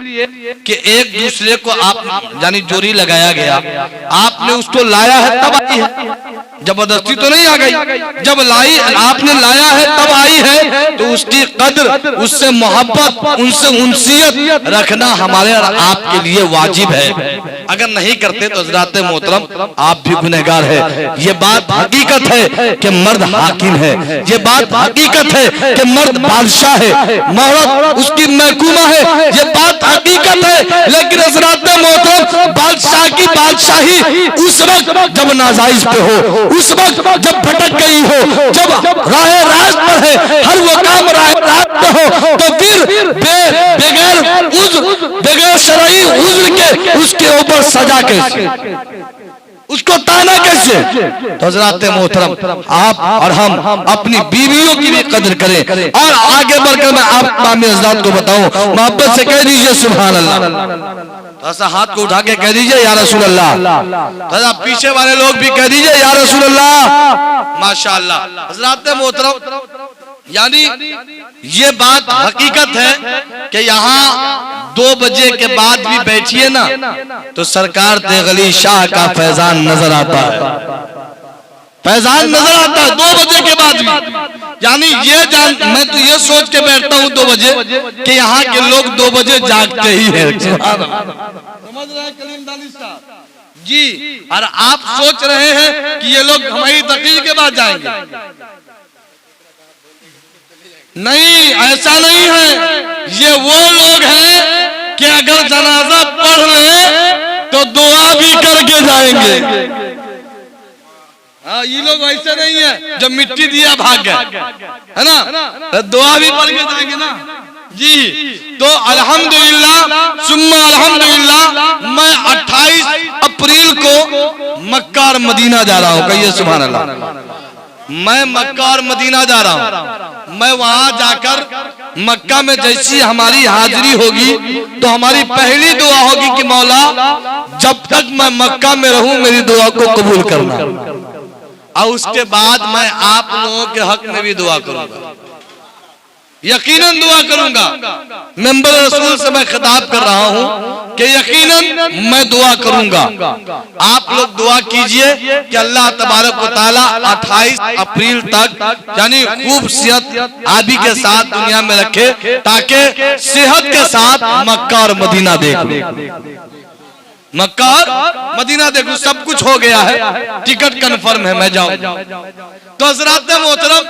कि एक दूसरे को आप यानी जोड़ी लगाया गया, आपने उसको लाया है तब आई है, जबरदस्ती तो नहीं आ गई। जब लाई आपने लाया है तब आई है, तो उसकी कद्र, उससे मोहब्बत, उनसे उनसियत रखना हमारे और आपके लिए वाजिब है। अगर नहीं करते तो हज़रात मोहतरम आप भी गुनहगार है। ये बात हकीकत है कि मर्द हाकिम है, ये बात हकीकत है कि मर्द बादशाह है, औरत उसकी महकूमा है, ये बात हकीकत है। लेकिन हज़रात मोहतरम बादशाह की बादशाही उस वक्त जब नाजायज पे हो, उस वक्त जब भटक गई हो, जब राह रास्त पर है, हर वो काम राह रास्त पे हो, तो फिर बगैर शरई उज़्र के उसके ऊपर सजा कैसे, उसको ताना कैसे। तो हज़रात मोहतरम आप और हम अपनी बीवियों की भी कदर करें। और आगे बढ़कर मैं आप मामी हज़रात को बताऊं, मोहब्बत से कह दीजिए सुभान अल्लाह। ऐसा हाथ को उठा के कह दीजिए या रसूल अल्लाह। पीछे वाले लोग भी कह दीजिए या रसूल अल्लाह। माशाअल्लाह। हज़रात मोहतरम यानी ये बात हकीकत है कि यहाँ 2 बजे के बाद भी बैठिए ना तो सरकार देगली शाह का फैजान नजर आता है, फैजान नजर आता है 2 बजे के बाद भी। यानी मैं तो ये सोच के बैठता हूँ 2 बजे कि यहाँ के लोग 2 बजे जागते ही हैं। समझ रहे हैं कलीम दानिश साहब जी। और आप सोच रहे हैं कि ये लोग हमारी तकरीर के बाद जाएंगे। नहीं, ऐसा नहीं है। ये वो लोग हैं कि अगर जनाजा पढ़ ले तो दुआ भी करके जाएंगे। हाँ, ये लोग ऐसे नहीं है जब मिट्टी दिया भाग गए, है ना, तो दुआ भी पढ़ के जाएंगे ना जी। तो अल्हम्दुलिल्लाह सुम्मा अल्हम्दुलिल्लाह मैं 28 अप्रैल को मक्का और मदीना जा रहा हूँ। कहिए सुभान अल्लाह। मैं मक्का और मदीना जा रहा हूँ। मैं वहां जाकर मक्का में जैसी हमारी हाजिरी होगी तो हमारी पहली दुआ होगी कि मौला जब तक मैं मक्का में रहूं मेरी दुआ को कबूल करना। और उसके बाद मैं आप लोगों के हक में भी दुआ करूंगा, यकीनन दुआ करूंगा। मेंबर रसूल से मैं खिताब कर रहा हूं कि यकीनन मैं दुआ करूंगा। आप लोग दुआ कीजिए कि अल्लाह तबारक व तआला 28 अप्रैल तक यानी खूब सेहत आबी के साथ दुनिया में रखे, ताकि सेहत के साथ मक्का और मदीना देखूं, मक्का और मदीना देखूं। सब कुछ हो गया है, टिकट कंफर्म है, मैं जाऊं। तो हज़रात मोहतरम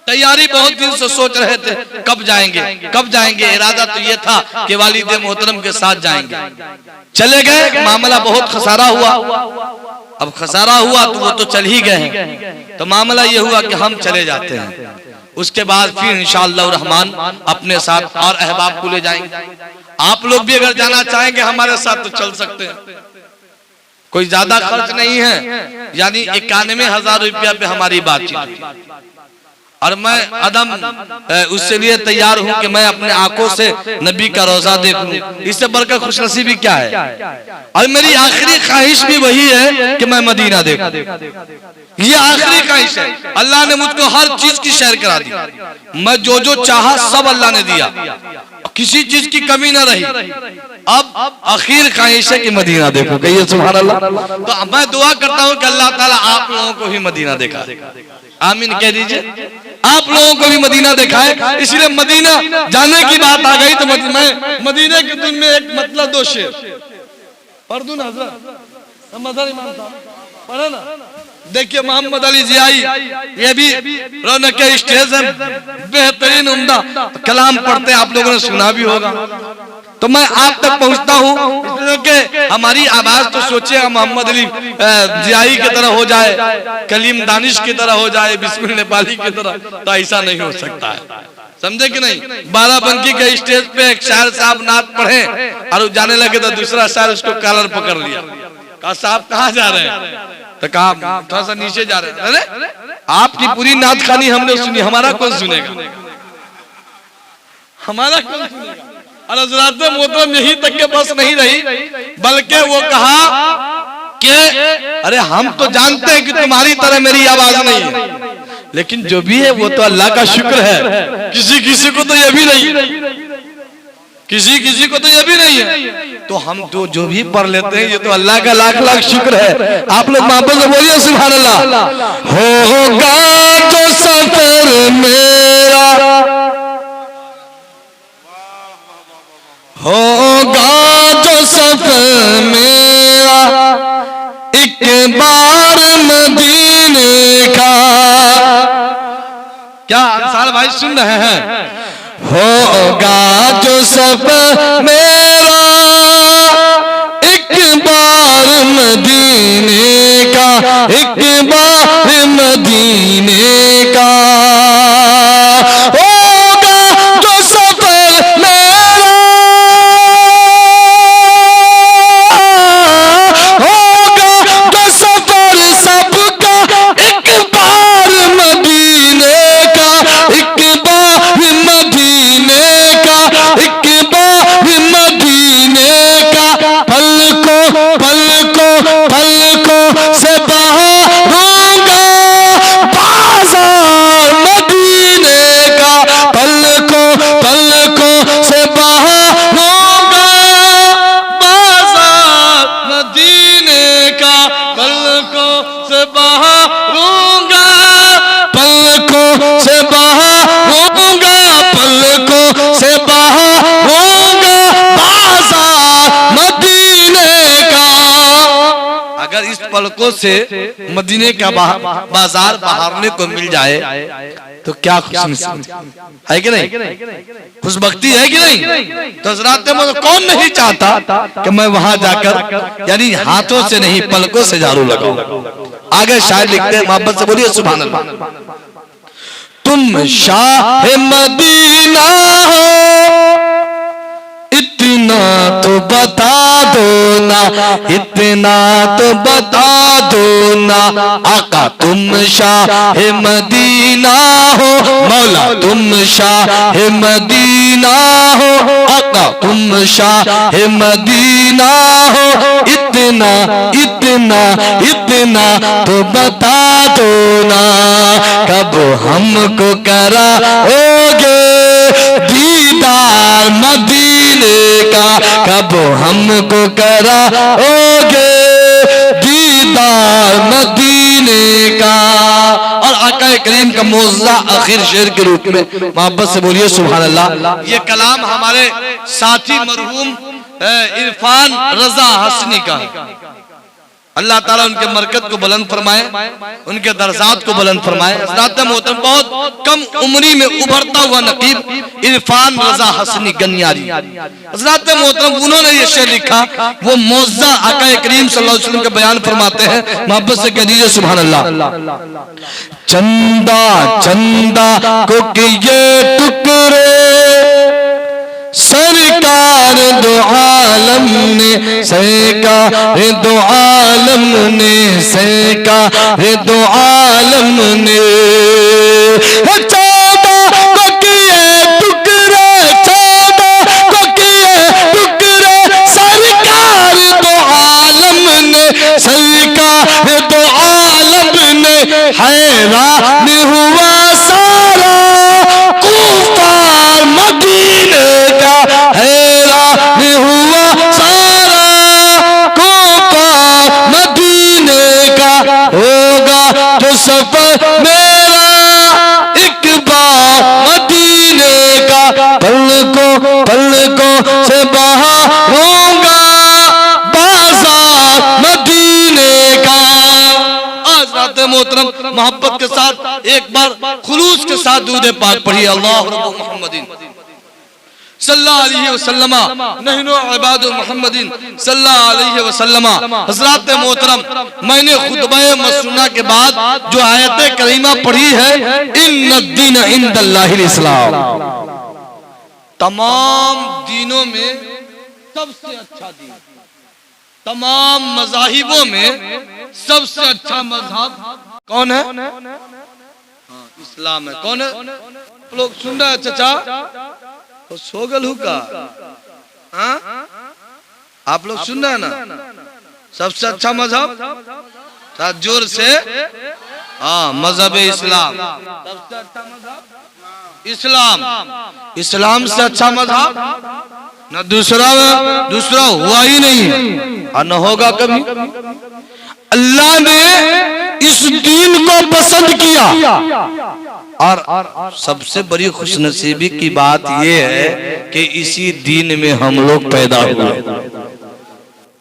तैयारी बहुत दिन से सोच रहे थे कब जाएंगे कब जाएंगे। इरादा तो ये था कि वालिद मोहतरम के साथ जाएंगे। चले गए, मामला बहुत खसारा हुआ। अब खसारा हुआ तो वो तो चल ही गए हैं, तो मामला ये हुआ कि हम चले जाते हैं। उसके बाद फिर इंशाअल्लाह रहमान अपने साथ और अहबाब को ले जाएंगे। आप लोग भी अगर जाना चाहेंगे हमारे साथ तो चल सकते हैं, कोई ज्यादा खर्च नहीं है। यानी 91,000 रुपया पे हमारी बातचीत। और मैं अदम उससे लिए तैयार हूं कि मैं अपने आंखों से नबी का रोजा देखूं। इससे बढ़कर खुशनसीबी क्या है। और मेरी आखिरी ख्वाहिश भी वही है कि मैं मदीना देखूं। ये आखिरी ख्वाहिश है। अल्लाह ने मुझको हर चीज की सैर करा दी। मैं जो जो चाहा सब अल्लाह ने दिया, किसी चीज की कमी ना रही। अब आखिर ख्वाहिश है कि मदीना देखूं। कहिए सुभान अल्लाह। तो मैं दुआ करता हूं कि अल्लाह ताला आप लोगों को भी मदीना दिखा। आमीन कह दीजिए। आप लोगों को भी मदीना दिखाए। इसलिए मदीना जाने की बात आ गई तो मैं मदीने के दिन में एक मतलब 2 शेर पढ़ दूं ना हज़रत। मदर इमाम साहब पढ़े ना। देखिए मोहम्मद अली जियाई ये भी रौनक स्टेज है, बेहतरीन उम्दा कलाम पढ़ते, आप लोगों ने सुना भी होगा। तो मैं आप तक पहुंचता हूं कि हमारी आवाज तो सोचिए मोहम्मद अली जियाई की तरह हो जाए, कलीम दानिश की तरह हो जाए, बिस्मिल नेपाली की तरह, तो ऐसा नहीं हो सकता है। समझे कि नहीं। बाराबंकी के स्टेज पे एक शायर साहब नात पढ़े और जाने लगे तो दूसरा शायर उसको कॉलर पकड़ लिया, कहा साहब कहाँ जा रहे हैं, तो कहा थोड़ा सा नीचे जा रहे हैं। अरे आपकी पूरी नात खानी हमने सुनी, हमारा कौन सुनेगा, हमारा कौन सुनेगा। और हज़रात मोहतरम यही तक के बस नहीं रही, बल्कि वो कहा कि अरे हम तो जानते हैं कि तुम्हारी तरह मेरी आवाज नहीं है, लेकिन जो भी है वो तो अल्लाह का शुक्र है। किसी किसी को तो ये भी नहीं, किसी किसी को तो ये भी नहीं है। तो हम तो जो भी पढ़ लेते हैं ये तो अल्लाह का लाख लाख शुक्र है। आप लोग मोहब्बत से बोलिए सुभान अल्लाह। होगा जो सफर मेरा, होगा जो सफर मेरा, एक बार मदीने का। क्या अंसार भाई सुन रहे हैं। होगा जो सब मेरा एक बार मदीने का, एक बार मदीने का। होगा जो सफर मेरा, होगा जो सफर सबका एक बार मदीने का, एक बार मदीने का, एक बार मदीने का। पलकों पलकों पलकों से बहारूंगा बाजार मदीने का, पलकों पलकों से बहारूंगा बाजार मदीने का, पलकों से बहारूंगा, पलकों से बहारूंगा, पलकों से बहारूंगा बाजार मदीने का। अगर इस पलकों से मदीने का बाजार बहारने को मिल जाए तो क्या खुशनसीबी है कि नहीं, खुशबख्ती है कि नहीं। तो हज़रात कौन नहीं चाहता कि मैं वहां जाकर यानी हाथों से नहीं पलकों से झाड़ू लगाऊं। आगे शायर लिखते हैं, मोहब्बत से बोलिए सुभान अल्लाह। तुम शाह मदीना हो इतना तो बता दो ना, इतना तो बता दो ना। आका तुम शाह मदीना हो, मौला तुम शाह मदीना हो, आका तुम शाह मदीना हो। इतना इतना इतना तो बता दो ना, कब हमको कराओगे दीदार मदीने का, कब हमको कराओगे दीदार मदीने का। और आका करीम का मौजज़ा आखिर शेर के रूप में मोहब्बत से बोलिए सुभान अल्लाह। ये कलाम हमारे साथी मरहूम इरफान रजा हसनी का। अल्लाह ताला उनके मरकत को बुलंद फरमाए, उनके दर्जात को बुलंद फरमाए। हज़रात मोहतरम बहुत कम उम्री में उभरता हुआ नकीब इरफान रजा हसनी गनियारी। हज़रात मोहतरम उन्होंने ये शेर लिखा, वो मौजज़ा आका करीम सल्लल्लाहु अलैहि वसल्लम का बयान फरमाते हैं। मोहब्बत से कह दीजिए सुभान अल्लाह। चंदा चंदा को किए टुकड़े सरकार दो आलम ने सहका, दो आलम ने सहका, दो आलम ने। चौदह को किए टुकड़े, चौदह को किए टुकड़े सरकार दो आलम ने, सरकार दो आलम ने। हैरान हुआ सारा कुफार मदीने का, हैरान हुआ सारा कुफार मदीने का। होगा जो सफर मेरा एक बार मदीने का, पलकों पलकों से बहारूंगा बाजार मदीने का। आज रात मोहतरम मोहब्बत के साथ एक बार खुलूस के साथ दूध पाक पढ़िए। अल्लाह रब्बु मुहम्मदिन सल्लल्लाहु अलैहि वसल्लम नहनु इबादु मुहम्मदिन सल्लल्लाहु अलैहि वसल्लम। हज़रात मोहतरम मैंने खुतबा मसनूना के बाद जो आयत करीमा पढ़ी है, इन्नद्दीन इंदल्लाहिल इस्लाम, तमाम दीनों में सबसे अच्छा दीन, तमाम मज़ाहिबों में सबसे अच्छा मजहब कौन है? इस्लाम है। कौन है? लोग सुन रहे हैं चचा? तो सोगल हुका, हाँ आप लोग सुन रहे हैं ना? सबसे अच्छा मजहब जोर से, हाँ मजहब इस्लाम। सबसे अच्छा मजहब इस्लाम। इस्लाम से अच्छा मजहब न दूसरा हुआ ही नहीं और न होगा कभी। अल्लाह ने इस दीन को पसंद किया और सबसे बड़ी खुशनसीबी की बात यह है कि इसी दीन में हम लोग पैदा हुए,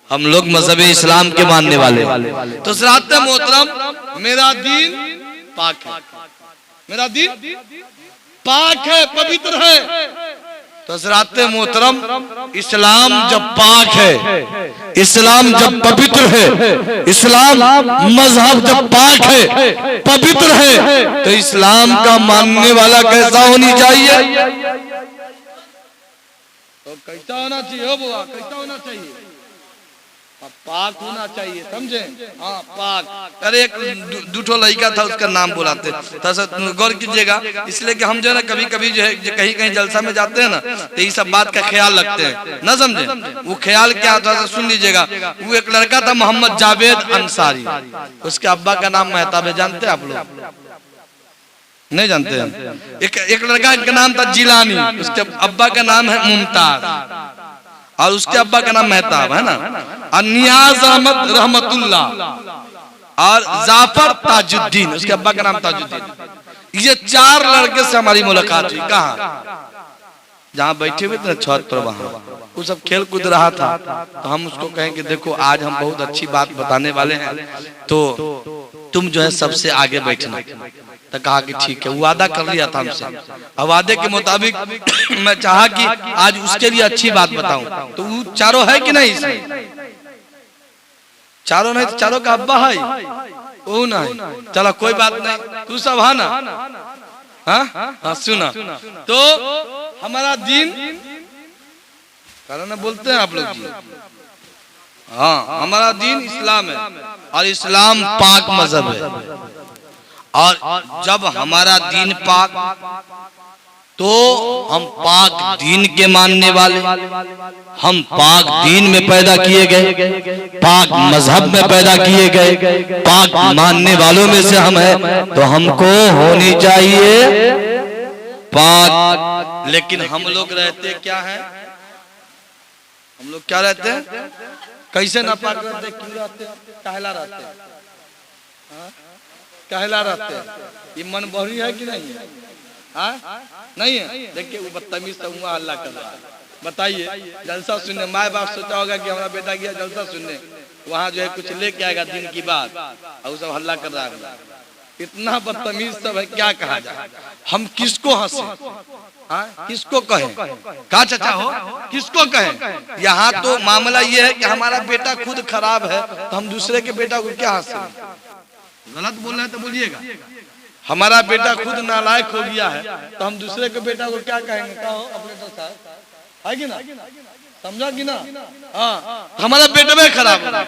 हम लोग मजहब इस्लाम के मानने वाले। तो सरात मोहतरम मेरा दीन पाक है, मेरा दीन पाक है, पवित्र है। तो हज़रात मोहतरम, इस्लाम जब पाक है, इस्लाम जब पवित्र है, इस्लाम मजहब जब पाक है, पवित्र है, तो इस्लाम का मानने वाला कैसा होनी चाहिए? तो कैसा होना चाहिए हो बुआ, कैसा होना चाहिए? पाक होना चाहिए, समझे? हाँ पाक। अरे एक दूठो लड़का था, उसका नाम बुलाते, गौर कीजिएगा, इसलिए कि हम जो है ना कभी कभी जो है कहीं कहीं जलसा में जाते हैं ना, तो ये सब बात का ख्याल रखते हैं, ना समझे? वो ख्याल क्या था सुन लीजिएगा। वो एक लड़का था मोहम्मद जावेद अंसारी, उसके अब्बा का नाम मेहताब है, जानते हैं आप लोग? नहीं जानते हैं? एक लड़का का नाम था जिलानी, उसके अब्बा का नाम है मुमताज, और उसके अब्बा का नाम मेहताब है ना, और नियाज अहमद रहमतुल्लाह, और जाफर ताजुद्दीन, उसके अब्बा का नाम ताजुद्दीन। ये 4 लड़के से हमारी मुलाकात हुई। कहाँ? जहाँ बैठे हुए थे छत पर, वहां वो सब खेल कूद रहा था। तो हम उसको कहें कि देखो आज हम बहुत अच्छी बात बताने वाले हैं, तो तुम जो है सबसे आगे बैठना। तो कहा कि ठीक है। वो वादा कर लिया था हमसे, और वादे के मुताबिक मैं चाहा कि आज उसके लिए अच्छी बात बताऊं। तो वो चारों है कि नहीं? चारों नहीं तो चारों का अब्बा है, वो ना है। चलो कोई बात नहीं, तू सब है ना? हाँ सुना। तो हमारा दीन कारण बोलते हैं आप लोग जी, हाँ हमारा दीन इस्लाम है, और इस्लाम पाक मजहब है। और जब हमारा दीन पाक, तो हम पाक दीन के मानने वाले, हम पाक दीन में पैदा किए गए, पाक मजहब में पैदा किए गए, पाक मानने वालों में से हम हैं, तो हमको होनी चाहिए पाक। लेकिन हम लोग रहते क्या है? हम लोग क्या रहते हैं? कैसे नापाक रहते? क्यों रहते? कहला रहते हैं, कहला रहते हैं। ये मन बहरी है कि नहीं है? हाँ नहीं है? देखिए वो बदतमीज से हुआ हल्ला कर रहा है। बताइए, जलसा सुनने माँ बाप सोचा होगा कि हमारा बेटा गया जलसा सुनने, वहाँ जो है कुछ लेके आएगा दिन की बात, और सब हल्ला कर रहा है। इतना बदतमीज सब है, क्या कहा जाए? हम किसको हंसे? किसको कहें? कहा चाचा हो, किसको कहें? यहाँ तो मामला ये है कि हमारा बेटा खुद खराब है, तो हम दूसरे के बेटा को क्या हंसे? गलत बोल रहे हैं तो बोलिएगा। हमारा बेटा खुद नालायक हो गया है, तो हम दूसरे के बेटा को क्या कहेंगे? कहो अपने साथ है कि ना? समझा कि ना? हाँ, हमारा बेटा में खराब है,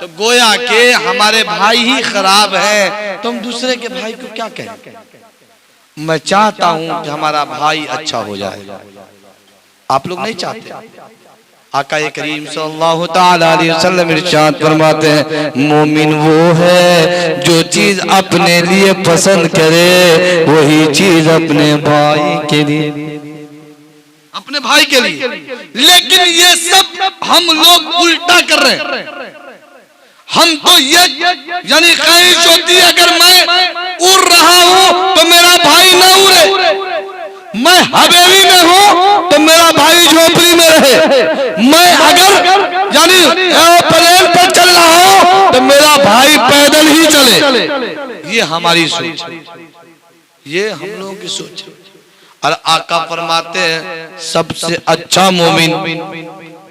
तो गोया के हमारे भाई ही खराब है, तो हम दूसरे के भाई को क्या कहें? मैं चाहता हूं कि हमारा भाई अच्छा हो जाए, आप लोग नहीं चाहते? आका करीम सल्लल्लाहु ताला अलैहि वसल्लम इरशाद फरमाते हैं, मोमिन वो है जो चीज अपने लिए पसंद करे, वही चीज अपने भाई के लिए, अपने भाई के लिए। लेकिन ये सब हम लोग उल्टा कर रहे हैं। हम तो ये यानी ख्वाहिश होती है, अगर मैं उड़ रहा हूं तो मेरा भाई न उड़े, मैं हवेली में हूं तो मेरा भाई झोपड़ी में रहे, मैं अगर यानी एरोप्लेन पर चल रहा हूं तो मेरा भाई पैदल ही चले। ये हमारी सोच, ये हम लोगों की सोच। और आका फरमाते हैं सबसे अच्छा मोमिन,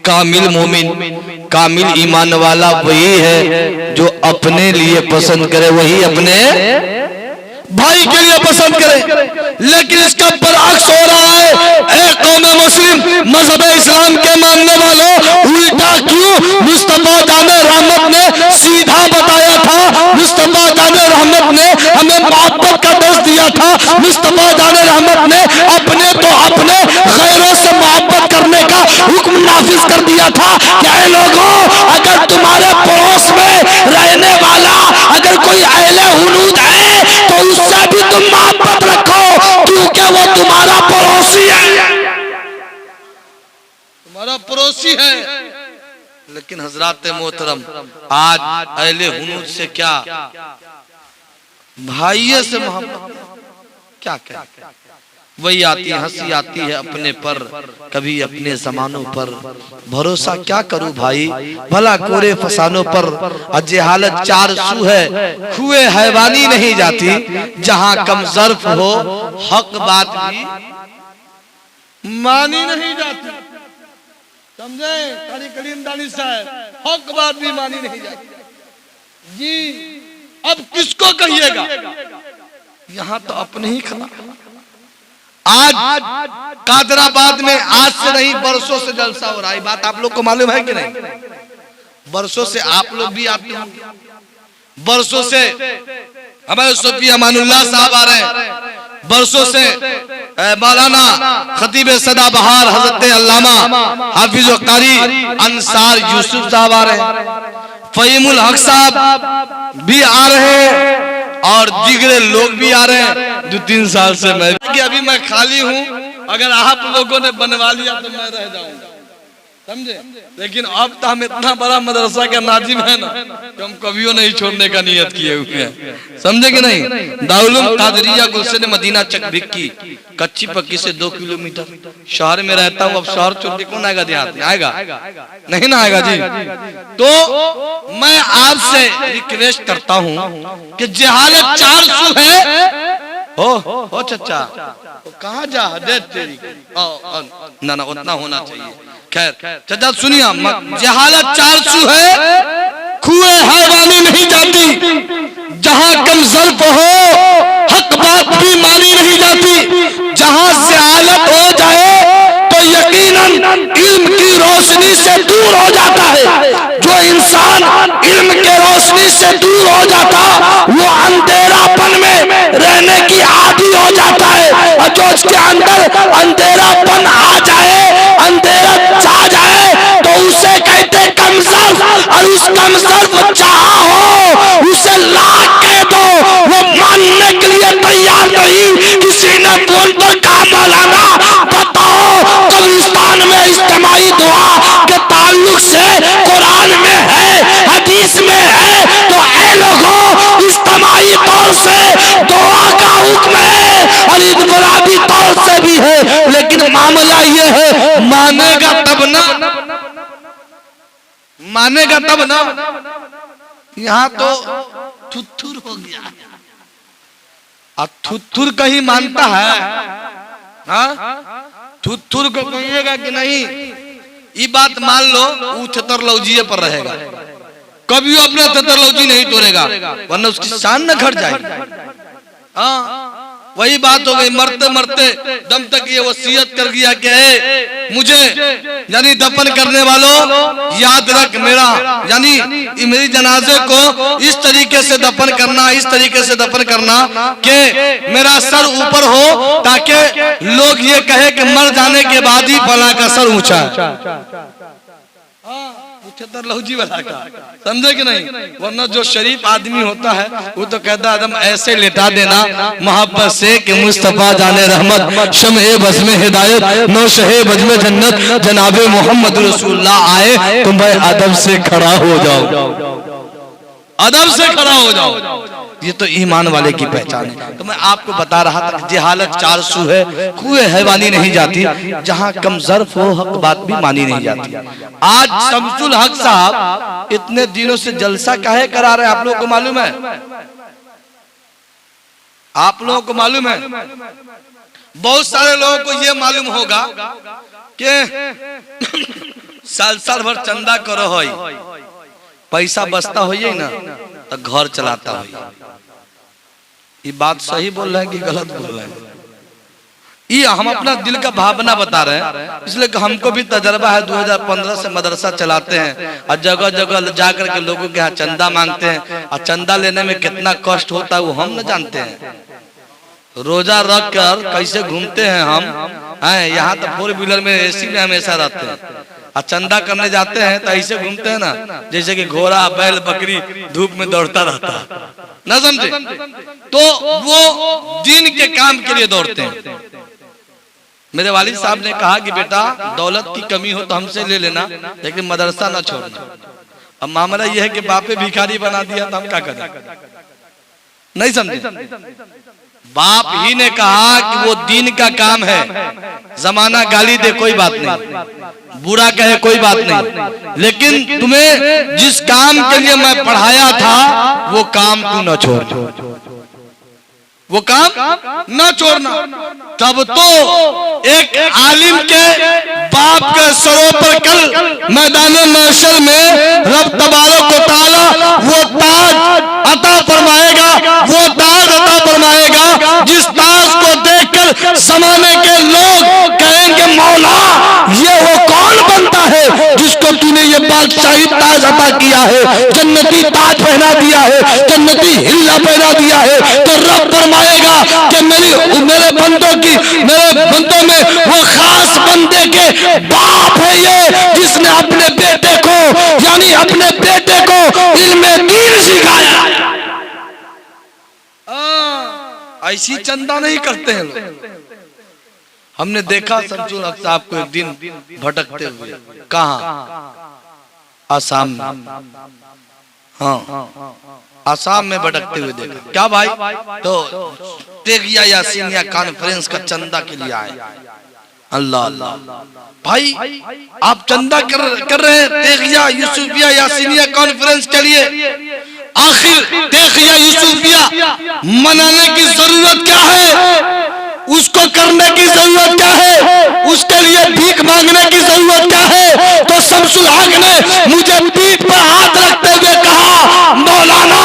कामिल मोमिन, कामिल ईमान वाला वही है जो अपने लिए पसंद करे, वही अपने भाई के लिए पसंद करे। लेकिन इसका बरअक्स हो रहा है। ए कौम मुस्लिम, मजहब इस्लाम के मानने वालों, उल्टा क्यों? मुस्तफा जाने रहमत ने सीधा बताया था, मुस्तफा जाने रहमत ने हमें मोहब्बत का दर्ज दिया था, मुस्तफा जाने रहमत ने अपने तो अपने गैरों से मोहब्बत करने का हुक्म नाफिज कर दिया था। क्या लोगों, अगर तुम्हारे पड़ोस में रहने वाला अगर कोई अहले हुनूद है तो उससे भी तुम मोहब्बत रखो, क्योंकि वो तुम्हारा पड़ोसी है, तुम्हारा पड़ोसी है। लेकिन हजरात मोहतरम, आज अहले हुनूद से क्या, भाइयों से मोहब्बत क्या कहें? वही आती हंसी आती है अपने पर, कभी अपने जमानों पर। भरोसा क्या करूं भाई, भला कोरे फसानों पर। अजे हालत चार सू है, खुए हैवानी नहीं जाती। जहां कम ज़र्फ हो हक बात भी मानी नहीं जाती। समझे कारी करीम दानी साहब, हक बात भी मानी नहीं जाती जी। अब किसको कहिएगा, यहाँ तो अपने ही खड़ा। आज कादराबाद में आज से नहीं बरसों से जलसा हो रहा है, बात आप लोग को मालूम है कि नहीं? बरसों से आप लोग भी आते होंगे, बरसों से हमारे सूफी अमानुल्लाह साहब आ रहे हैं, बरसों से मौलाना खतीब सदाबहार हजरत अल्लामा हाफिज कारी अंसार यूसुफ साहब आ रहे हैं, फहीमुल हक साहब भी आ रहे हैं और जिगरे लोग भी आ रहे हैं। 2-3 साल से मैं कि अभी मैं खाली हूँ, अगर आप लोगों ने बनवा लिया तो मैं रह जाऊंगा, समझे। लेकिन अब तो हम इतना बड़ा मदरसा का नाजिम है ना कि हम कभी नहीं छोड़ने का नियत किए हुए हैं, समझे कि नहीं। दारुल उलूम कादरिया गुलशन मदीना चक भिक्की, कच्ची पक्की से 2 किलोमीटर। शहर में रहता हूँ, अब शहर छोड़ के कौन आएगा देहात में? आएगा नहीं ना आएगा जी। तो मैं आपसे रिक्वेस्ट करता हूँ कि जहालत 400 है। हो चचा कहाँ जा दे तेरी, ना ना उतना होना चाहिए। खैर चचा सुनिए, जहालत 400 है, खुए हैवानी नहीं जाती। जहां कम ज़र्फ हो हक बात भी मानी नहीं जाती। जहां से हालत हो जाए तो यकीनन इल्म की रोशनी से दूर हो जाता है। जो इंसान इल्म के रोशनी से दूर हो जाता वो अंधेरापन में रहने की आदी हो जाता है, और जो उसके अंदर अंधेरापन आ जाए, अंधेरा छा जाए, तो उसे कहते कमजोर। और उस कमजोर चाहा हो उसे लाख कह दो, वो मानने के लिए तैयार नहीं। किसी ने फोन पर कहा मौलाना बताओ कब्रिस्तान में इज्तिमाई दुआ के ताल्लुक से कुरान में है, हदीस में है, तो ऐ लोगों इज्तिमाई तौर से दुआ का हुक्म है और इनफरादी तौर से भी है। लेकिन मामला ये है, मानेगा तब ना, मानेगा तब ना। यहाँ तो थुथुर हो गया, अब थुथुर कहीं मानता है? हाँ थुथुर को कहिएगा कि नहीं, ये बात मान लो वो छतरलौजिए पर रहेगा, कभी वो अपना छतरलौजी नहीं तोड़ेगा, वरना उसकी शान न घट जाएगी। हाँ वही बात हो गई, मरते मरते दम तक ये वसीयत कर दिया कि मुझे यानी दफन करने वालों याद रख मेरा, यानी मेरी जनाजे को इस तरीके से दफन करना, इस तरीके से दफन करना कि मेरा सर ऊपर हो, ताकि लोग ये कहे कि मर जाने के बाद ही फला का सर ऊंचा है। लहूजी वाला का, समझे कि नहीं? वरना जो शरीफ आदमी होता है वो तो कहता है एकदम ऐसे लेटा देना मोहब्बत से कि मुस्तफा जाने रहमत, शम्ए बज़्म हिदायत, नौशहे बज़्म जन्नत, जनाबे मोहम्मद रसूलुल्लाह आए, तुम भाई अदब से खड़ा हो जाओ, अदब से खड़ा हो जाओ। ये तो ईमान वाले की पहचान है। तो मैं आपको बता रहा था कि जहालत 400 है, कुए हैवानी नहीं जाती। जहां कम ज़र्फ हो हक बात भी मानी नहीं जाती। आज शमसुल हक साहब इतने दिनों से जलसा काहे करा रहे हैं, आप लोगों को मालूम है? आप लोगों को मालूम है? बहुत सारे लोगों को ये मालूम होगा कि साल साल भर चंदा करो हो, पैसा बचता हो ना तो घर चलाता हो। ये बात सही बोल रहे हैं कि गलत बोल रहे हैं? ये हम अपना दिल का भावना बता रहे हैं, इसलिए कि हमको भी तजर्बा है। 2015 से मदरसा चलाते हैं और जगह जगह जाकर के लोगों के यहाँ चंदा मांगते हैं, और चंदा लेने में कितना कष्ट होता है वो हम न जानते हैं। रोजा रख कर कैसे घूमते हैं हम हैं, यहाँ तो 4 व्हीलर में एसी में हमेशा रहते हैं, और चंदा करने जाते हैं तो ऐसे घूमते हैं ना जैसे कि घोड़ा बैल बकरी धूप में दौड़ता रहता है, ना समझे? तो वो दिन के काम के लिए दौड़ते हैं। मेरे वालिद साहब ने कहा कि बेटा दौलत की कमी हो तो हमसे ले लेना, लेकिन मदरसा ना छोड़ना। अब मामला यह है कि बापे भिखारी बना दिया तो हम क्या करें? नहीं समझे? बाप ही ने कहा कि वो दीन का काम है, जमाना गाली दे कोई बात नहीं, बुरा कहे कोई बात नहीं, लेकिन तुम्हें जिस काम के लिए मैं पढ़ाया था वो काम तू न छोड़, वो काम न छोड़ना। तब तो एक आलिम के बाप के सरों पर कल मैदान महशर में रब तबारक व तआला वो ताज अता फरमाएगा, वो ताज अता फरमाएगा जिस ताज को देखकर जमाने के लोग कहेंगे मौला ये वो कौन बनता है जिसको तूने ये बादशाही ताज अता किया है, जन्नती ताज पहना दिया है, जन्नती हिल्ला पहना दिया है। तो रब फरमाएगा कि मेरे बंदों में वो खास बंदे के बाप है ये जिसने अपने बेटे को यानी अपने बेटे को इल्मे दीन सिखाया। ऐसी चंदा नहीं करते हैं लोग। हमने देखा शमसुल हक साहब को एक दिन भटकते हुए, कहाँ? आसाम में। हाँ, आसाम में भटकते हुए देखा। क्या भाई? तो तेगिया यासीनिया कॉन्फ्रेंस का चंदा के लिए आए। अल्लाह अल्लाह भाई, आप चंदा कर रहे हैं तेगिया यूसुफिया यासीनिया कॉन्फ्रेंस के लिए। आखिर तेगिया यूसुफिया मनाने की जरूरत क्या है? उसको करने की जरूरत क्या है? उसके लिए भीख मांगने की जरूरत क्या है? तो शमसुल हक ने मुझे पीठ पर हाथ रखते हुए कहा, मौलाना